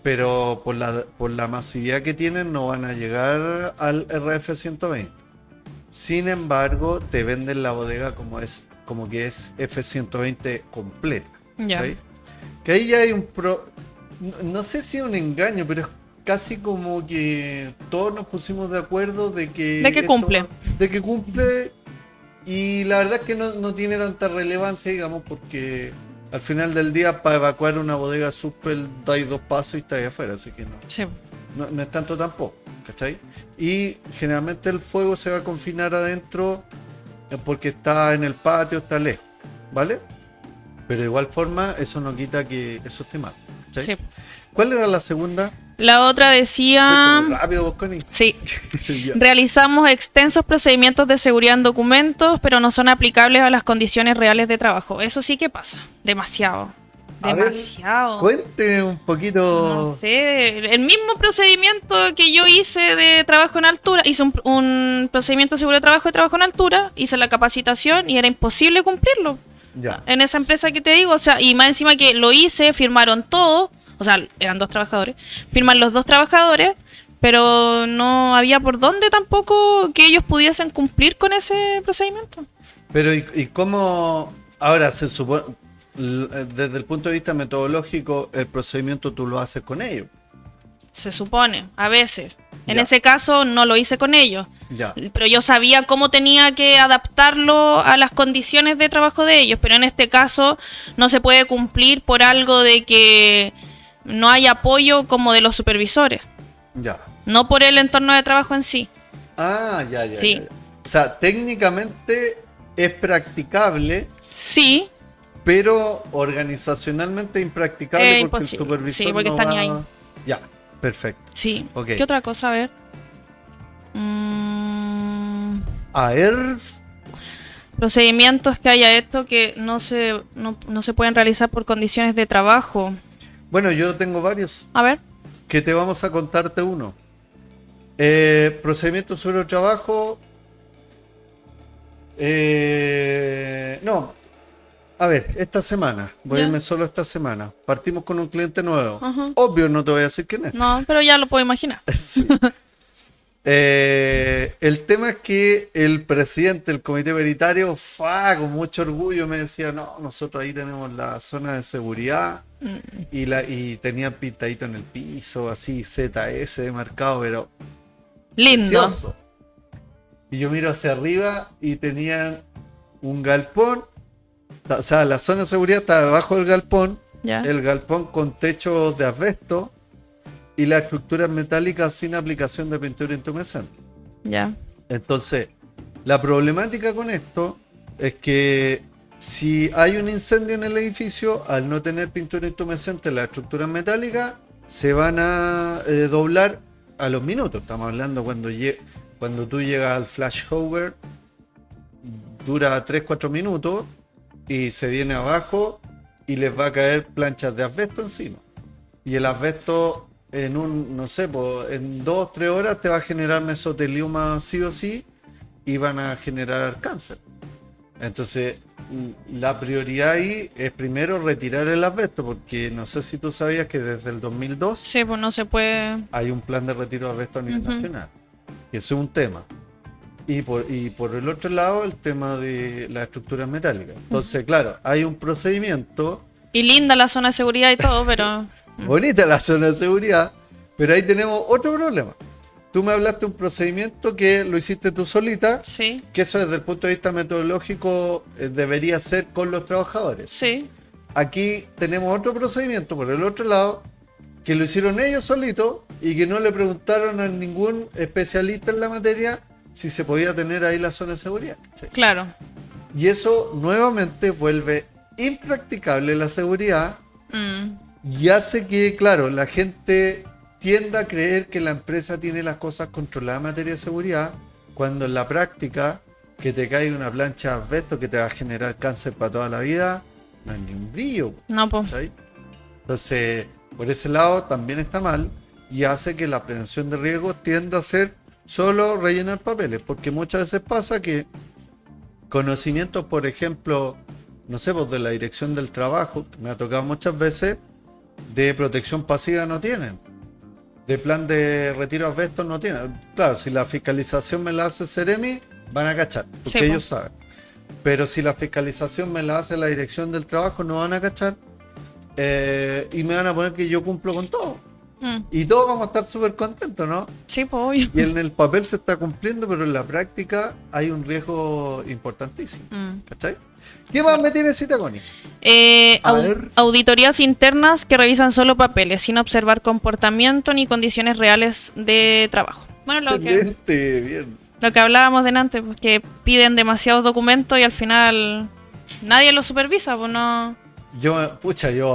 pero por la masividad que tienen no van a llegar al RF120. Sin embargo, te venden la bodega como que es F120 completa. Ya. ¿Sí? Que ahí ya hay no sé si es un engaño, pero es casi como que todos nos pusimos de acuerdo de que... De que cumple. De que cumple, y la verdad es que no tiene tanta relevancia, digamos, porque... Al final del día, para evacuar una bodega Suspel, dais 2 pasos y estáis afuera, así que no es tanto tampoco, ¿cachai? Y generalmente el fuego se va a confinar adentro porque está en el patio, está lejos, ¿vale? Pero de igual forma, eso no quita que eso esté mal, ¿cachai? Sí. ¿Cuál era la segunda? La otra decía... Rápido, vos, Connie. Sí. Realizamos extensos procedimientos de seguridad en documentos, pero no son aplicables a las condiciones reales de trabajo. Eso sí que pasa. Demasiado. Demasiado. Cuénteme un poquito. No sé. El mismo procedimiento que yo hice de trabajo en altura, hice un procedimiento de seguridad de trabajo en altura, hice la capacitación y era imposible cumplirlo. Ya. En esa empresa que te digo, o sea, y más encima que lo hice, firmaron todo. O sea, eran 2 trabajadores. Firman los 2 trabajadores, pero no había por dónde tampoco que ellos pudiesen cumplir con ese procedimiento. Pero, ¿y cómo? Ahora, se supone, desde el punto de vista metodológico, el procedimiento tú lo haces con ellos. Se supone, a veces. En ese caso no lo hice con ellos. Ya. Pero yo sabía cómo tenía que adaptarlo a las condiciones de trabajo de ellos. Pero en este caso no se puede cumplir por algo de que no hay apoyo como de los supervisores. Ya. No por el entorno de trabajo en sí. Ah, ya. Sí. Ya. O sea, técnicamente es practicable. Sí. Pero organizacionalmente impracticable porque imposible. El supervisor sí, porque no están va... ahí. Ya, perfecto. Sí. Okay. ¿Qué otra cosa? A ver. AERS. Procedimientos que haya esto que no se pueden realizar por condiciones de trabajo. Bueno, yo tengo varios. A ver. Que te vamos a contarte uno. Procedimientos sobre el trabajo. No. A ver, esta semana. Voy a irme solo esta semana. Partimos con un cliente nuevo. Obvio, no te voy a decir quién es. No, pero ya lo puedo imaginar. Sí. El tema es que el presidente del comité paritario, con mucho orgullo, me decía: no, nosotros ahí tenemos la zona de seguridad y tenían pintadito en el piso, así ZS de marcado, pero lindo. Precioso. Y yo miro hacia arriba y tenían un galpón, o sea, la zona de seguridad está debajo del galpón, el galpón con techo de asbesto y las estructuras metálicas sin aplicación de pintura intumescente. Ya. Entonces, la problemática con esto es que si hay un incendio en el edificio, al no tener pintura intumescente, las estructuras metálicas se van a doblar a los minutos. Estamos hablando cuando tú llegas al flashover, dura 3-4 minutos y se viene abajo y les va a caer planchas de asbesto encima. Y el asbesto en 2-3 horas te va a generar mesotelioma sí o sí, iban a generar cáncer. Entonces, la prioridad ahí es primero retirar el asbesto, porque no sé si tú sabías que desde el 2002 Sí, pues no se puede. hay un plan de retiro de asbesto a nivel nacional, que ese es un tema. Y por el otro lado, el tema de las estructuras metálicas. Entonces, claro, hay un procedimiento, Y linda la zona de seguridad y todo, pero. bonita la zona de seguridad, pero ahí tenemos otro problema. Tú me hablaste de un procedimiento que lo hiciste tú solita, Sí, que eso desde el punto de vista metodológico debería ser con los trabajadores. sí. Aquí tenemos otro procedimiento por el otro lado, que lo hicieron ellos solitos y que no le preguntaron a ningún especialista en la materia si se podía tener ahí la zona de seguridad. ¿Cachai? Claro. Y eso nuevamente vuelve impracticable la seguridad y hace que, claro, la gente tienda a creer que la empresa tiene las cosas controladas en materia de seguridad, cuando en la práctica que te caiga una plancha de asbesto que te va a generar cáncer para toda la vida, no hay ni un brillo. No, pues. ¿Cachai? Entonces, por ese lado también está mal y hace que la prevención de riesgos tienda a ser solo rellenar papeles, porque muchas veces pasa que conocimientos, por ejemplo, no sé, pues de la dirección del trabajo, que me ha tocado muchas veces, de protección pasiva no tienen. De plan de retiro de asbestos no tienen. Claro, si la fiscalización me la hace Ceremi, van a cachar, porque Sí, ellos saben. Pero si la fiscalización me la hace la dirección del trabajo, no van a cachar. Y me van a poner que yo cumplo con todo. Y todos vamos a estar súper contentos, ¿no? Sí, pues obvio. Y en el papel se está cumpliendo, pero en la práctica hay un riesgo importantísimo. ¿Cachai? ¿Qué más me tiene cita, Connie? A ver. Auditorías internas que revisan solo papeles, sin observar comportamiento ni condiciones reales de trabajo. Bueno, Excelente, bien. lo que hablábamos delante, pues, que piden demasiados documentos y al final nadie los supervisa, pues no. Yo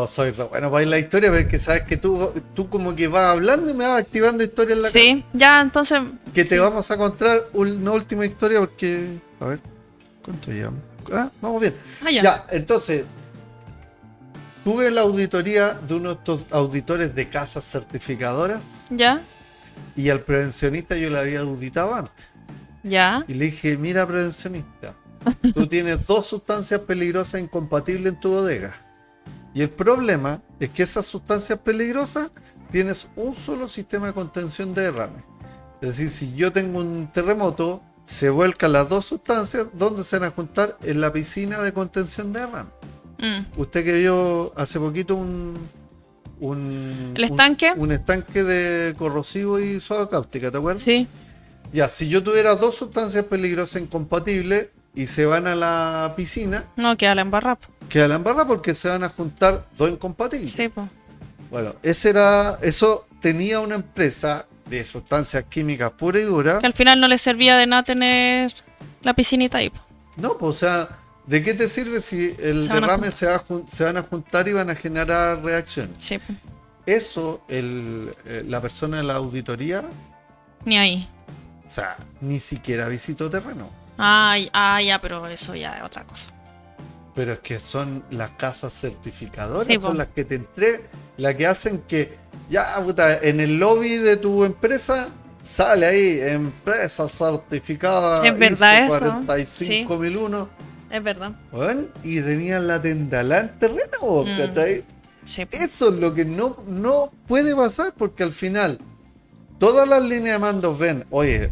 soy re bueno para ir la historia, pero es que sabes que tú como que vas hablando y me vas activando historia en la cabeza. Sí, ya, entonces. Que te sí. vamos a contar una última historia porque... A ver, ¿cuánto llevamos? Vamos bien. Ya. Entonces, tuve la auditoría de uno de estos auditores de casas certificadoras Ya, y al prevencionista yo le había auditado antes. ya. Y le dije, mira prevencionista, tú tienes 2 sustancias peligrosas incompatibles en tu bodega. Y el problema es que esas sustancias peligrosas tienes un solo sistema de contención de derrame. Es decir, si yo tengo un terremoto, se vuelcan las 2 sustancias, ¿dónde se van a juntar? En la piscina de contención de derrame. Usted que vio hace poquito ¿El estanque? Un estanque de corrosivo y soda cáustica, ¿te acuerdas? Sí. Ya, si yo tuviera 2 sustancias peligrosas incompatibles y se van a la piscina, No, queda la embarrada. queda la embarrada porque se van a juntar 2 incompatibles. Sí, pues. Bueno, eso tenía una empresa de sustancias químicas pura y dura. Que al final no les servía de nada tener la piscinita ahí, pues. No, pues, o sea, ¿de qué te sirve si el Se van a derrame se van a juntar y van a generar reacciones? Sí, pues. Eso, la persona de la auditoría, Ni ahí. o sea, ni siquiera visitó terreno. Ya, pero eso ya es otra cosa. Pero es que son las casas certificadoras, Sí, son po. las que te entregan, las que hacen que, ya, puta, en el lobby de tu empresa sale ahí, empresa certificada Es verdad ISO eso, 45001, Es verdad. bueno, y tenían la tendalá en terreno, ¿cachai? Sí, po. Eso es lo que no puede pasar, porque al final todas las líneas de mandos ven, oye,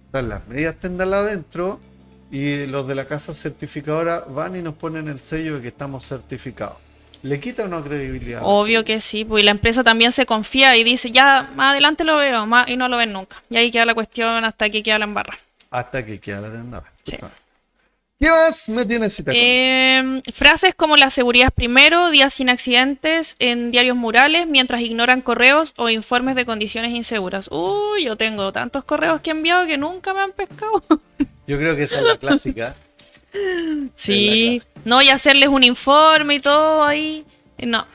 están las medias tendalá adentro, y los de la casa certificadora van y nos ponen el sello de que estamos certificados. ¿Le quita una credibilidad? Obvio que sí, pues y la empresa también se confía y dice, ya, más adelante lo veo, y no lo ven nunca. Y ahí queda la cuestión hasta que queda la embarra. Hasta que queda la tendalá. Sí. Justamente. ¿Qué más me tiene cita con? Frases como la seguridad es primero, días sin accidentes en diarios murales mientras ignoran correos o informes de condiciones inseguras. Uy, yo tengo tantos correos que he enviado que nunca me han pescado. Yo creo que esa es la clásica. Sí, Es la clásica. no, y hacerles un informe y todo ahí. No,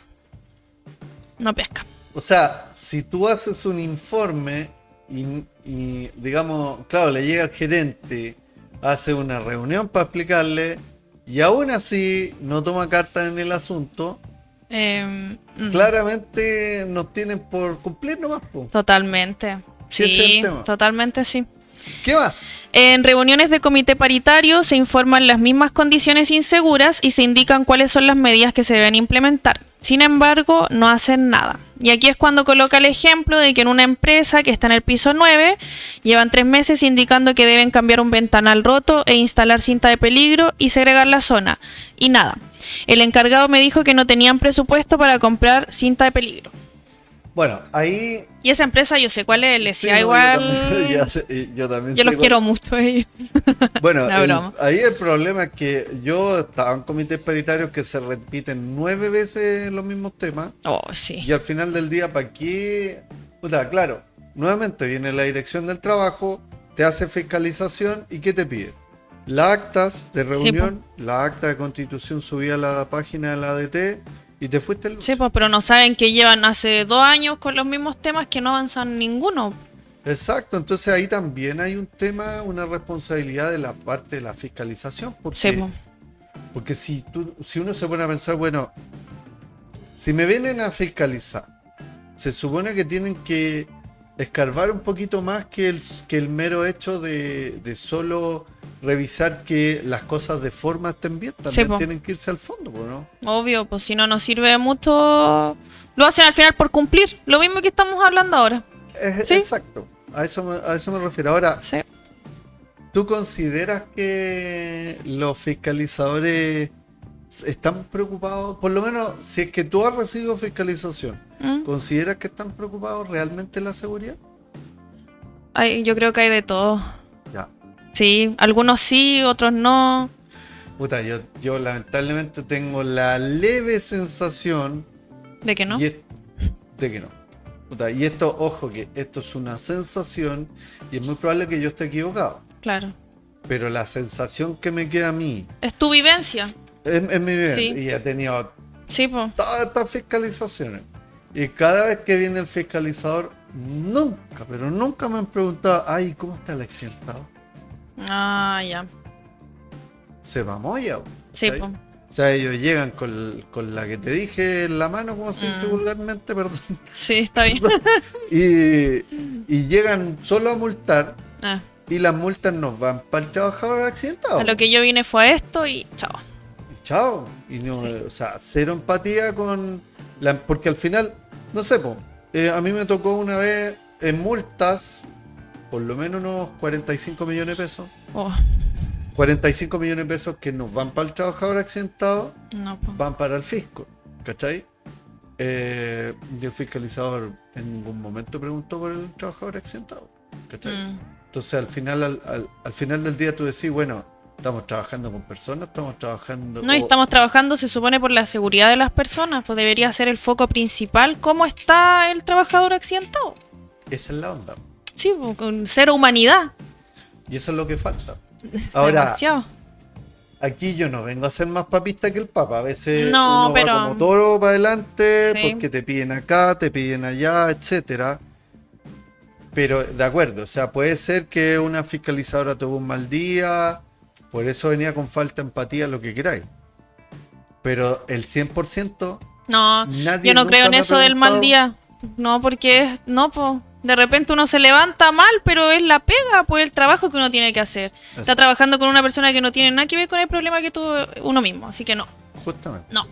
no pesca. O sea, si tú haces un informe y digamos, claro, le llega al gerente, hace una reunión para explicarle y aún así no toma carta en el asunto, claramente nos tienen por cumplir nomás, po. Totalmente. Sí, ese es el Sí, tema. totalmente sí. ¿Qué más? En reuniones de comité paritario se informan las mismas condiciones inseguras y se indican cuáles son las medidas que se deben implementar. Sin embargo, no hacen nada. Y aquí es cuando coloca el ejemplo de que en una empresa que está en el piso 9, llevan 3 meses indicando que deben cambiar un ventanal roto e instalar cinta de peligro y segregar la zona. Y nada. El encargado me dijo que no tenían presupuesto para comprar cinta de peligro. Bueno, ahí... Y esa empresa yo sé cuál es, le decía Sí, no, igual... yo también Yo sé los cuál. quiero mucho a ellos. Bueno, Una broma. ahí el problema es que yo estaba en comités paritarios que se repiten 9 veces los mismos temas Oh, sí. y al final del día, ¿para qué? Puta, claro, nuevamente viene la dirección del trabajo, te hace fiscalización y ¿qué te pide? Las actas de reunión, la acta de constitución subida a la página de la ADT y te fuiste el... Sí, pues, pero no saben que llevan hace 2 años con los mismos temas que no avanzan ninguno. Exacto, entonces ahí también hay un tema, una responsabilidad de la parte de la fiscalización, Sí, pues. porque si uno se pone a pensar, bueno, si me vienen a fiscalizar, se supone que tienen que escarbar un poquito más que el mero hecho de solo revisar que las cosas de forma estén bien, también po. tienen que irse al fondo, ¿no? Obvio, pues si no nos sirve de mucho, lo hacen al final por cumplir. Lo mismo que estamos hablando ahora. ¿Sí? Exacto, a eso me refiero. Ahora, Sí. ¿tú consideras que los fiscalizadores están preocupados? Por lo menos, si es que tú has recibido fiscalización, ¿consideras que están preocupados realmente en la seguridad? Yo creo que hay de todo. Ya. Sí, algunos sí, otros no. Puta, yo lamentablemente tengo la leve sensación ¿De que no? de que no. Puta, y esto, ojo, que esto es una sensación y es muy probable que yo esté equivocado. Claro. Pero la sensación que me queda a mí Es tu vivencia. es mi vida. Sí. Y he tenido Sí, pues. todas estas fiscalizaciones. Y cada vez que viene el fiscalizador, nunca, pero nunca me han preguntado, ay, ¿cómo está el accidentado? Ah, ya. Se mamoya. Sí, ¿sabes? pues. O sea, ellos llegan con la que te dije en la mano, como se dice vulgarmente, perdón. Sí, está bien. Y llegan solo a multar Ah, y las multas nos van para el trabajador accidentado. a lo que yo vine fue a esto y chao. Y chao. Y no, o sea, cero empatía con porque al final, no sé, a mí me tocó una vez en multas, por lo menos unos 45 millones de pesos. Oh, 45 millones de pesos que nos van para el trabajador accidentado, no, pues. van para el fisco, ¿cachai? Y el fiscalizador en ningún momento preguntó por el trabajador accidentado, ¿cachai? Entonces al final del día tú decís, bueno, estamos trabajando con personas, estamos trabajando... No, y estamos trabajando, se supone, por la seguridad de las personas, pues debería ser el foco principal. ¿Cómo está el trabajador accidentado? Esa es la onda. Sí, pues, con cero humanidad. Y eso es lo que falta. Es Ahora, demasiado. aquí yo no vengo a ser más papista que el papa. A veces No, uno pero- va como toro para adelante Sí. porque te piden acá, te piden allá, etcétera. Pero de acuerdo, o sea, puede ser que una fiscalizadora tuvo un mal día, por eso venía con falta de empatía, lo que queráis. Pero el 100%, No, nadie yo no nunca creo en me ha eso del mal preguntado. día. No, porque no, pues. De repente uno se levanta mal, pero es la pega, pues el trabajo que uno tiene que hacer. Está Exacto. trabajando con una persona que no tiene nada que ver con el problema que tuvo uno mismo, así que no. justamente. No.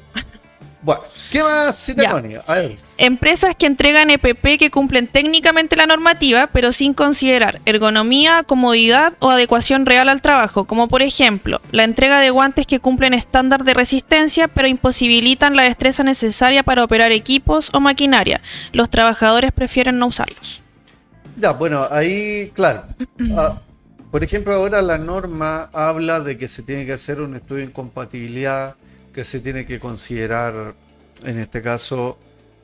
Bueno, ¿qué más, Citeconia? A ver. Empresas que entregan EPP que cumplen técnicamente la normativa, pero sin considerar ergonomía, comodidad o adecuación real al trabajo, como por ejemplo, la entrega de guantes que cumplen estándar de resistencia, pero imposibilitan la destreza necesaria para operar equipos o maquinaria. Los trabajadores prefieren no usarlos. Ya, bueno, ahí, claro. Por ejemplo, ahora la norma habla de que se tiene que hacer un estudio de incompatibilidad, que se tiene que considerar, en este caso,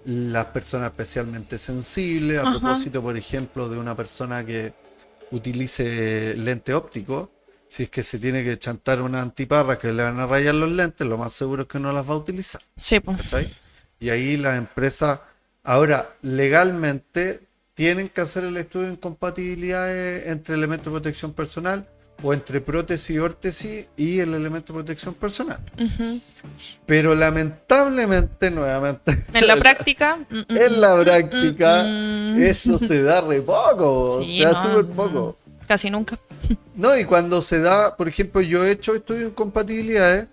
las personas especialmente sensibles, a Ajá. propósito, por ejemplo, de una persona que utilice lente óptico. Si es que se tiene que chantar una antiparra que le van a rayar los lentes, lo más seguro es que no las va a utilizar. Sí, pues. ¿Cachai? Y ahí las empresas, ahora, legalmente, tienen que hacer el estudio de incompatibilidad entre elementos de protección personal o entre prótesis y órtesis y el elemento de protección personal. Pero lamentablemente, nuevamente, En la práctica. en la práctica, eso se da re poco, Sí, se da no, súper poco. casi nunca. No, y cuando se da, por ejemplo, yo he hecho estudios de compatibilidades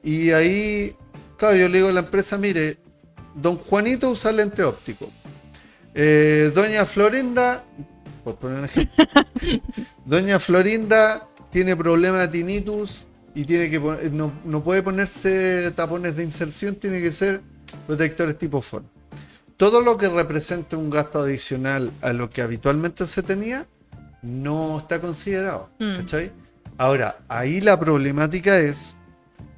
y ahí, claro, yo le digo a la empresa, mire, don Juanito usa lente óptico. Doña Florinda, por poner un ejemplo, Doña Florinda tiene problema de tinnitus y tiene que no puede ponerse tapones de inserción, tiene que ser protectores tipo FON. Todo lo que represente un gasto adicional a lo que habitualmente se tenía no está considerado, ¿cachai? Ahora, ahí la problemática es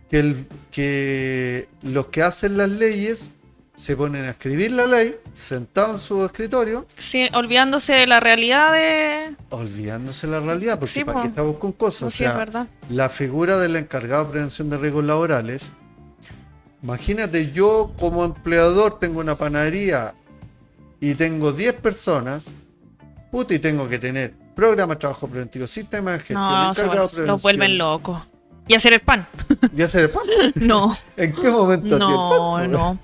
que los que hacen las leyes se ponen a escribir la ley sentados en su escritorio. Sí, olvidándose de la realidad de... Olvidándose de la realidad, porque Sí, para qué estamos con cosas. Pues sí, es verdad. La figura del encargado de prevención de riesgos laborales. Imagínate, yo como empleador tengo una panadería y tengo 10 personas, puta, y tengo que tener programa de trabajo preventivo, sistema de gestión, No, encargado de prevención. los vuelven locos. ¿Y hacer el pan? ¿Y hacer el pan? No. ¿En qué momento hacía el pan?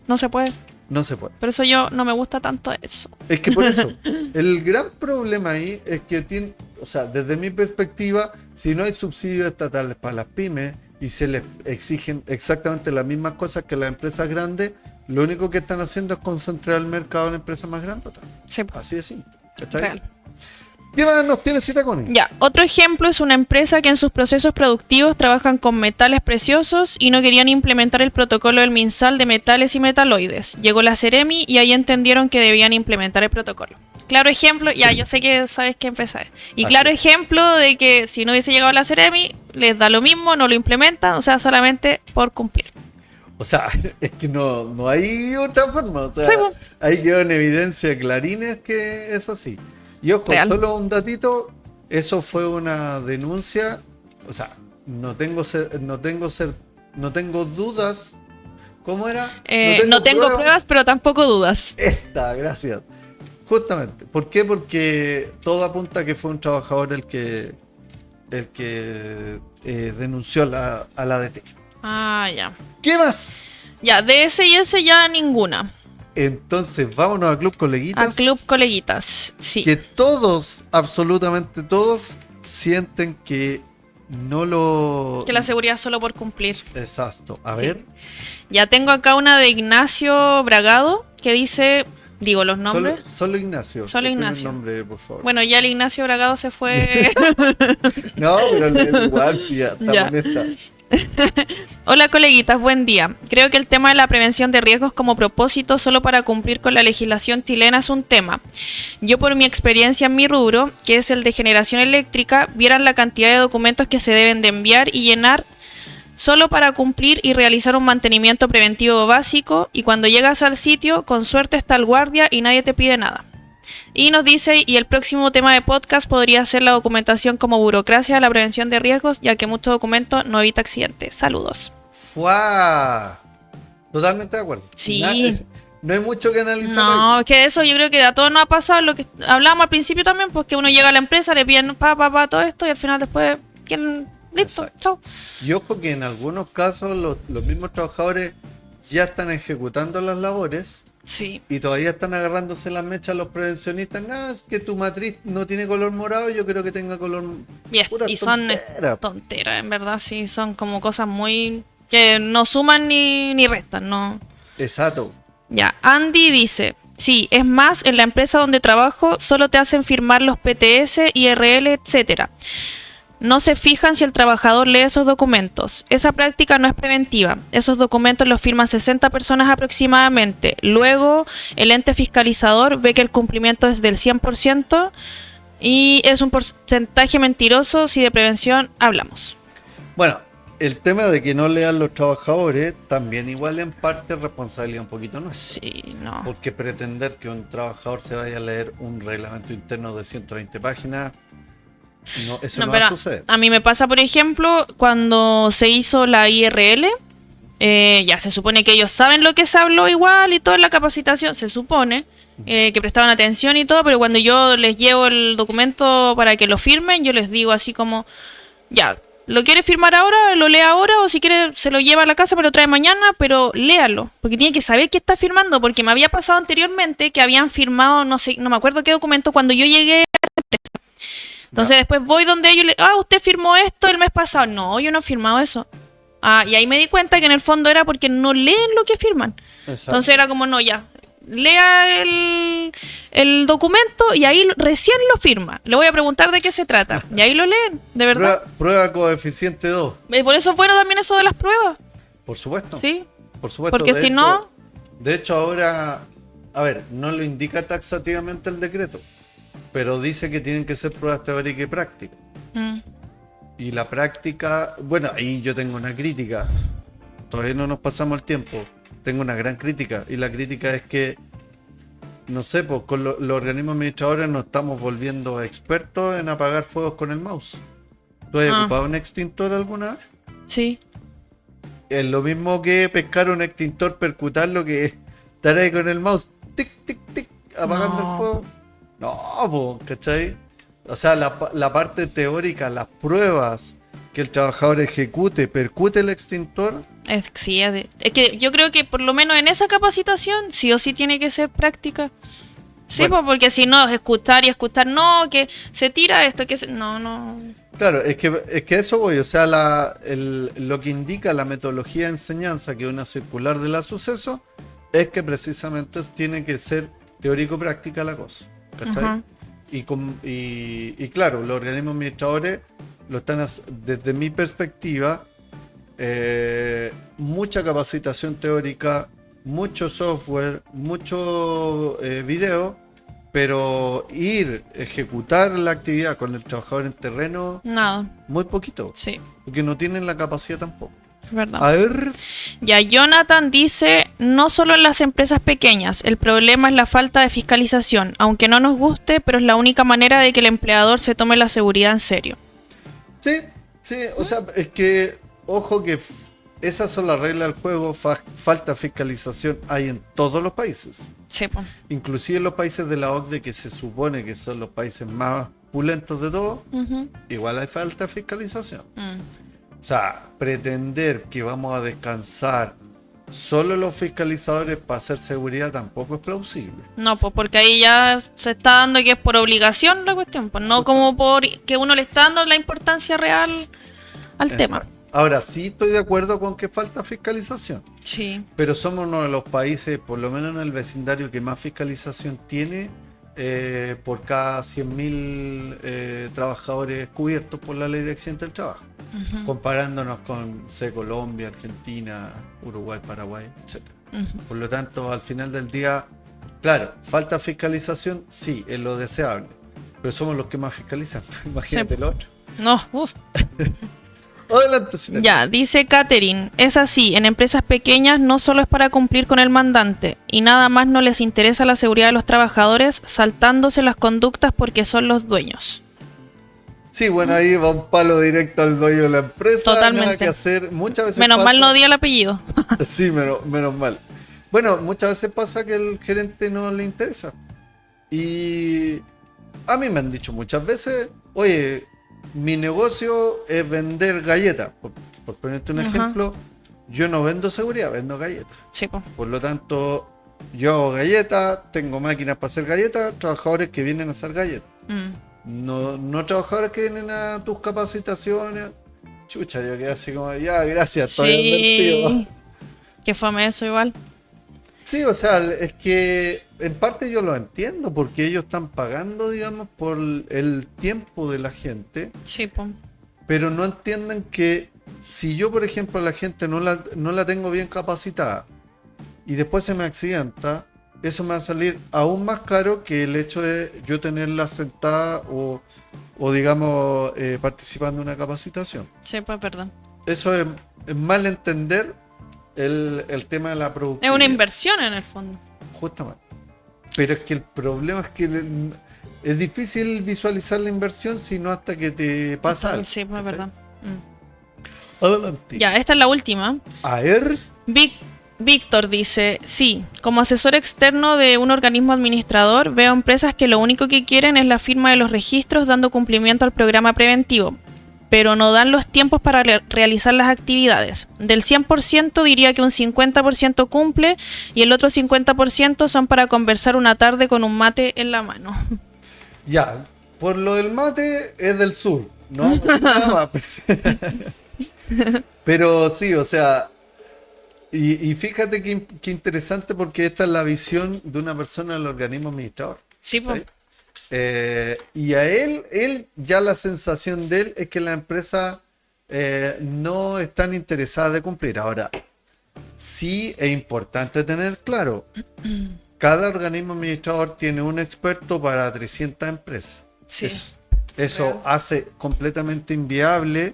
No se puede. No se puede. Por eso yo no me gusta tanto eso. Es que por eso, el gran problema ahí es que tiene, o sea, desde mi perspectiva, si no hay subsidios estatales para las pymes y se les exigen exactamente las mismas cosas que las empresas grandes, lo único que están haciendo es concentrar el mercado en empresas más grandes. Sí. Así de simple. ¿Cachai? Real. ¿Qué más nos tiene cita con él? Ya, otro ejemplo es una empresa que en sus procesos productivos trabajan con metales preciosos y no querían implementar el protocolo del MinSal de metales y metaloides. Llegó la Ceremi y ahí entendieron que debían implementar el protocolo. Claro ejemplo, ya yo sé que sabes qué empresa es. Y Así claro es. ejemplo de que si no hubiese llegado la Ceremi, les da lo mismo, no lo implementan, o sea, solamente por cumplir. O sea, es que no hay otra forma. O sea, Sí, pues. ahí quedó en evidencia clarines que es así. Y ojo, Real. solo un datito, eso fue una denuncia, o sea, no tengo dudas. ¿Cómo era? No tengo pruebas, pero tampoco dudas. Gracias. Justamente. ¿Por qué? Porque todo apunta a que fue un trabajador el que denunció a la DT. Ah, ya. ¿Qué más? Ya, de ese y ese ya ninguna. Entonces, vámonos a Club Coleguitas. A Club Coleguitas, sí. Que todos, absolutamente todos, sienten que no lo... Que la seguridad es solo por cumplir. Exacto. A Sí. ver. Ya tengo acá una de Ignacio Bragado que dice, digo los nombres. Solo Ignacio. Solo El primer Ignacio. nombre, por favor. Bueno, ya el Ignacio Bragado se fue. No, pero igual, sí, ya, está Ya. honesta. Hola coleguitas, buen día. Creo que el tema de la prevención de riesgos como propósito solo para cumplir con la legislación chilena es un tema. Yo por mi experiencia en mi rubro, que es el de generación eléctrica, vieran la cantidad de documentos que se deben de enviar y llenar solo para cumplir y realizar un mantenimiento preventivo básico, y cuando llegas al sitio, con suerte está el guardia y nadie te pide nada. Y nos dice, y el próximo tema de podcast podría ser la documentación como burocracia de la prevención de riesgos, ya que mucho documento no evita accidentes. Saludos. ¡Fua! Totalmente de acuerdo. Sí. No hay mucho que analizar. No, es que eso yo creo que a todos nos ha pasado lo que hablábamos al principio también, pues que uno llega a la empresa, le piden todo esto y al final después, ¿quién? Listo, Exacto. chao. Y ojo que en algunos casos los mismos trabajadores ya están ejecutando las labores Sí. y todavía están agarrándose las mechas los prevencionistas. No, es que tu matriz no tiene color morado, yo creo que tenga color... Pura Y son tontera. tonteras, en verdad, sí, son como cosas muy... que no suman ni restan, ¿no? Exacto. Ya, Andy dice, sí, es más, en la empresa donde trabajo solo te hacen firmar los PTS, IRL, etcétera. No se fijan si el trabajador lee esos documentos. Esa práctica no es preventiva. Esos documentos los firman 60 personas aproximadamente. Luego, el ente fiscalizador ve que el cumplimiento es del 100% y es un porcentaje mentiroso si de prevención hablamos. Bueno, el tema de que no lean los trabajadores también igual en parte es responsabilidad un poquito nuestra. Sí, no. Porque pretender que un trabajador se vaya a leer un reglamento interno de 120 páginas, no, eso no va pero a suceder. a mí me pasa, por ejemplo, cuando se hizo la IRL, ya se supone que ellos saben lo que se habló igual y toda la capacitación, se supone que prestaban atención y todo, pero cuando yo les llevo el documento para que lo firmen, yo les digo así como, ya, ¿lo quiere firmar ahora? ¿Lo lee ahora? O si quiere se lo lleva a la casa, me lo trae mañana, pero léalo, porque tiene que saber qué está firmando, porque me había pasado anteriormente que habían firmado, no sé, no me acuerdo qué documento, cuando yo llegué Entonces Ya. después voy donde ellos le, usted firmó esto el mes pasado. No, yo no he firmado eso. Y ahí me di cuenta que en el fondo era porque no leen lo que firman. Exacto. Entonces era como, no, ya, lea el documento y ahí recién lo firma. Le voy a preguntar de qué se trata. Y ahí lo leen, de verdad. Prueba coeficiente 2, Y por eso es bueno también eso de las pruebas. por supuesto. Sí. Por supuesto. Porque si no... De hecho, ahora, a ver, no lo indica taxativamente el decreto, pero dice que tienen que ser pruebas teóricas y prácticas. Y la práctica, bueno, ahí yo tengo una crítica. Todavía no nos pasamos el tiempo. Tengo una gran crítica. Y la crítica es que, no sé, pues con los organismos administradores nos estamos volviendo expertos en apagar fuegos con el mouse. ¿Tú has ocupado un extintor alguna vez? Sí. Es lo mismo que pescar un extintor, percutarlo, que estar ahí con el mouse, tic, tic, tic, apagando el fuego. No, pues, ¿cachai? O sea, la parte teórica, las pruebas que el trabajador ejecute, percute el extintor. Es que yo creo que por lo menos en esa capacitación sí o sí tiene que ser práctica. Sí, Bueno. pues porque si no es escuchar y escuchar, no, que se tira esto, no. Claro, es que eso voy, o sea, lo que indica la metodología de enseñanza, que es una circular de la suceso, es que precisamente tiene que ser teórico-práctica la cosa, ¿cachai? Ajá. Y claro, los organismos administradores lo están, desde mi perspectiva, mucha capacitación teórica, mucho software, mucho video, pero ejecutar la actividad con el trabajador en terreno, Nada. muy poquito, Sí, porque no tienen la capacidad tampoco. es verdad. A ver, Ya, Jonathan dice, no solo en las empresas pequeñas, el problema es la falta de fiscalización, aunque no nos guste, pero es la única manera de que el empleador se tome la seguridad en serio. sí, o sea, es que, ojo que esas son las reglas del juego, falta fiscalización hay en todos los países. Sí, pues. Inclusive en los países de la OCDE, que se supone que son los países más pulentos de todos, igual hay falta de fiscalización. O sea, pretender que vamos a descansar solo los fiscalizadores para hacer seguridad tampoco es plausible. No, pues porque ahí ya se está dando que es por obligación la cuestión, pues no como por que uno le está dando la importancia real al tema. Exacto. Ahora, sí estoy de acuerdo con que falta fiscalización, Sí. pero somos uno de los países, por lo menos en el vecindario, que más fiscalización tiene por cada 100.000 trabajadores cubiertos por la ley de accidentes del trabajo, comparándonos con Colombia, Argentina, Uruguay, Paraguay, etc. Por lo tanto, al final del día, claro, falta fiscalización, sí, es lo deseable, pero somos los que más fiscalizan. Imagínate Sí. lo otro. No, uff. Adelante, señor. Ya, dice Catherine, es así, en empresas pequeñas no solo es para cumplir con el mandante y nada más no les interesa la seguridad de los trabajadores saltándose las conductas porque son los dueños. Sí, bueno, ahí va un palo directo al dueño de la empresa. Totalmente. Nada que hacer. Muchas veces Menos pasa- mal no di el apellido. Sí, menos mal. Bueno, muchas veces pasa que el gerente no le interesa. Y a mí me han dicho muchas veces, oye, mi negocio es vender galletas. Por ponerte un ejemplo, yo no vendo seguridad, vendo galletas. Sí, pues. Por lo tanto, yo hago galletas, tengo máquinas para hacer galletas, trabajadores que vienen a hacer galletas. No trabajadores que vienen a tus capacitaciones. Chucha, yo quedé así como, ya, gracias, estoy invertido. Sí. Qué fome eso igual. Sí, o sea, es que en parte yo lo entiendo, porque ellos están pagando, digamos, por el tiempo de la gente, Sí, pues. pero no entienden que si yo, por ejemplo, a la gente no la tengo bien capacitada y después se me accidenta, eso me va a salir aún más caro que el hecho de yo tenerla sentada o digamos, participando en una capacitación. Sí, pues, perdón. Eso es mal entender el tema de la Es productividad. una inversión en el fondo. Justamente. Pero es que el problema es que es difícil visualizar la inversión sino hasta que te pasa algo. Sí, pues, es ¿cachai? verdad. Adelante. Ya, esta es la última. A ver. Víctor dice, sí, como asesor externo de un organismo administrador, veo empresas que lo único que quieren es la firma de los registros dando cumplimiento al programa preventivo, pero no dan los tiempos para realizar las actividades. Del 100% diría que un 50% cumple y el otro 50% son para conversar una tarde con un mate en la mano. Ya. por lo del mate es del sur, ¿no? Nada más. Pero sí, o sea, y fíjate qué interesante porque esta es la visión de una persona del organismo administrador. Sí, pues. ¿Sí? Y a él ya la sensación de él es que la empresa no están interesadas de cumplir. Ahora, sí es importante tener claro, cada organismo administrador tiene un experto para 300 empresas. Sí. Eso Real. hace completamente inviable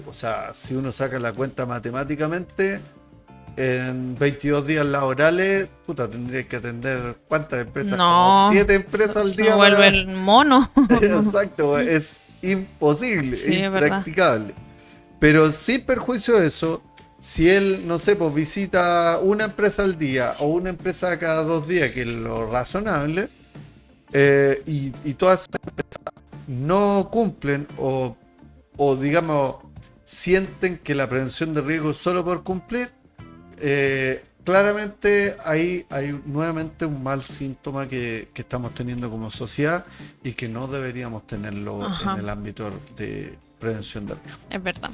o sea, si uno saca la cuenta matemáticamente, en 22 días laborales, puta, tendrías que atender ¿cuántas empresas? No. Como 7 empresas al día. Se vuelve el mono. Exacto, es imposible, Sí, es verdad. impracticable. Pero sin perjuicio de eso, si él, no sé, pues visita una empresa al día o una empresa cada 2 días, que es lo razonable, y todas no cumplen o digamos sienten que la prevención de riesgo es solo por cumplir, claramente ahí hay nuevamente un mal síntoma que estamos teniendo como sociedad y que no deberíamos tenerlo Ajá. en el ámbito de prevención de riesgo. Es verdad.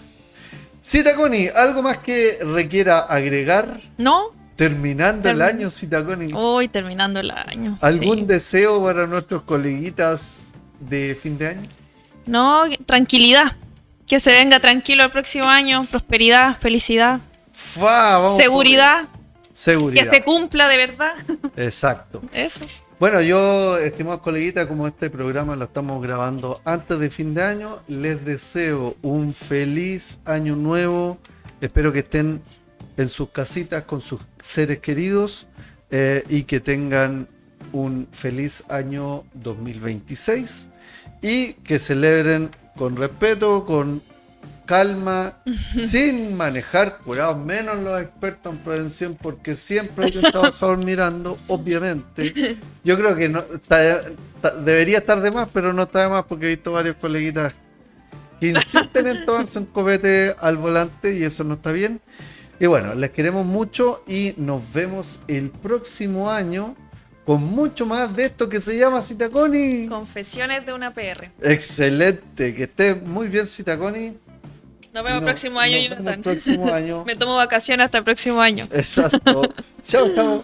Citaconi, ¿algo más que requiera agregar? ¿No? Terminando el Termin- año, Citaconi. Hoy terminando el año. ¿Algún Sí. deseo para nuestros coleguitas de fin de año? No, tranquilidad. Que se venga tranquilo el próximo año. Prosperidad, felicidad, Vamos seguridad. por seguridad. Que se cumpla de verdad. Exacto. Eso. Bueno, yo, estimados coleguitas, como este programa lo estamos grabando antes de fin de año, les deseo un feliz año nuevo. Espero que estén en sus casitas con sus seres queridos y que tengan un feliz año 2026 y que celebren con respeto, con calma, sin manejar curados, menos los expertos en prevención, porque siempre hay un trabajador mirando, obviamente. Yo creo que no debería estar de más, pero no está de más porque he visto varios coleguitas que insisten en tomarse un copete al volante y eso no está bien. Y bueno, les queremos mucho y nos vemos el próximo año con mucho más de esto que se llama Citaconi. Confesiones de una PR. Excelente, que esté muy bien Citaconi. Nos vemos el No, próximo año, nos vemos Jonathan. el próximo año. Me tomo vacaciones hasta el próximo año. Exacto. Chao, chao.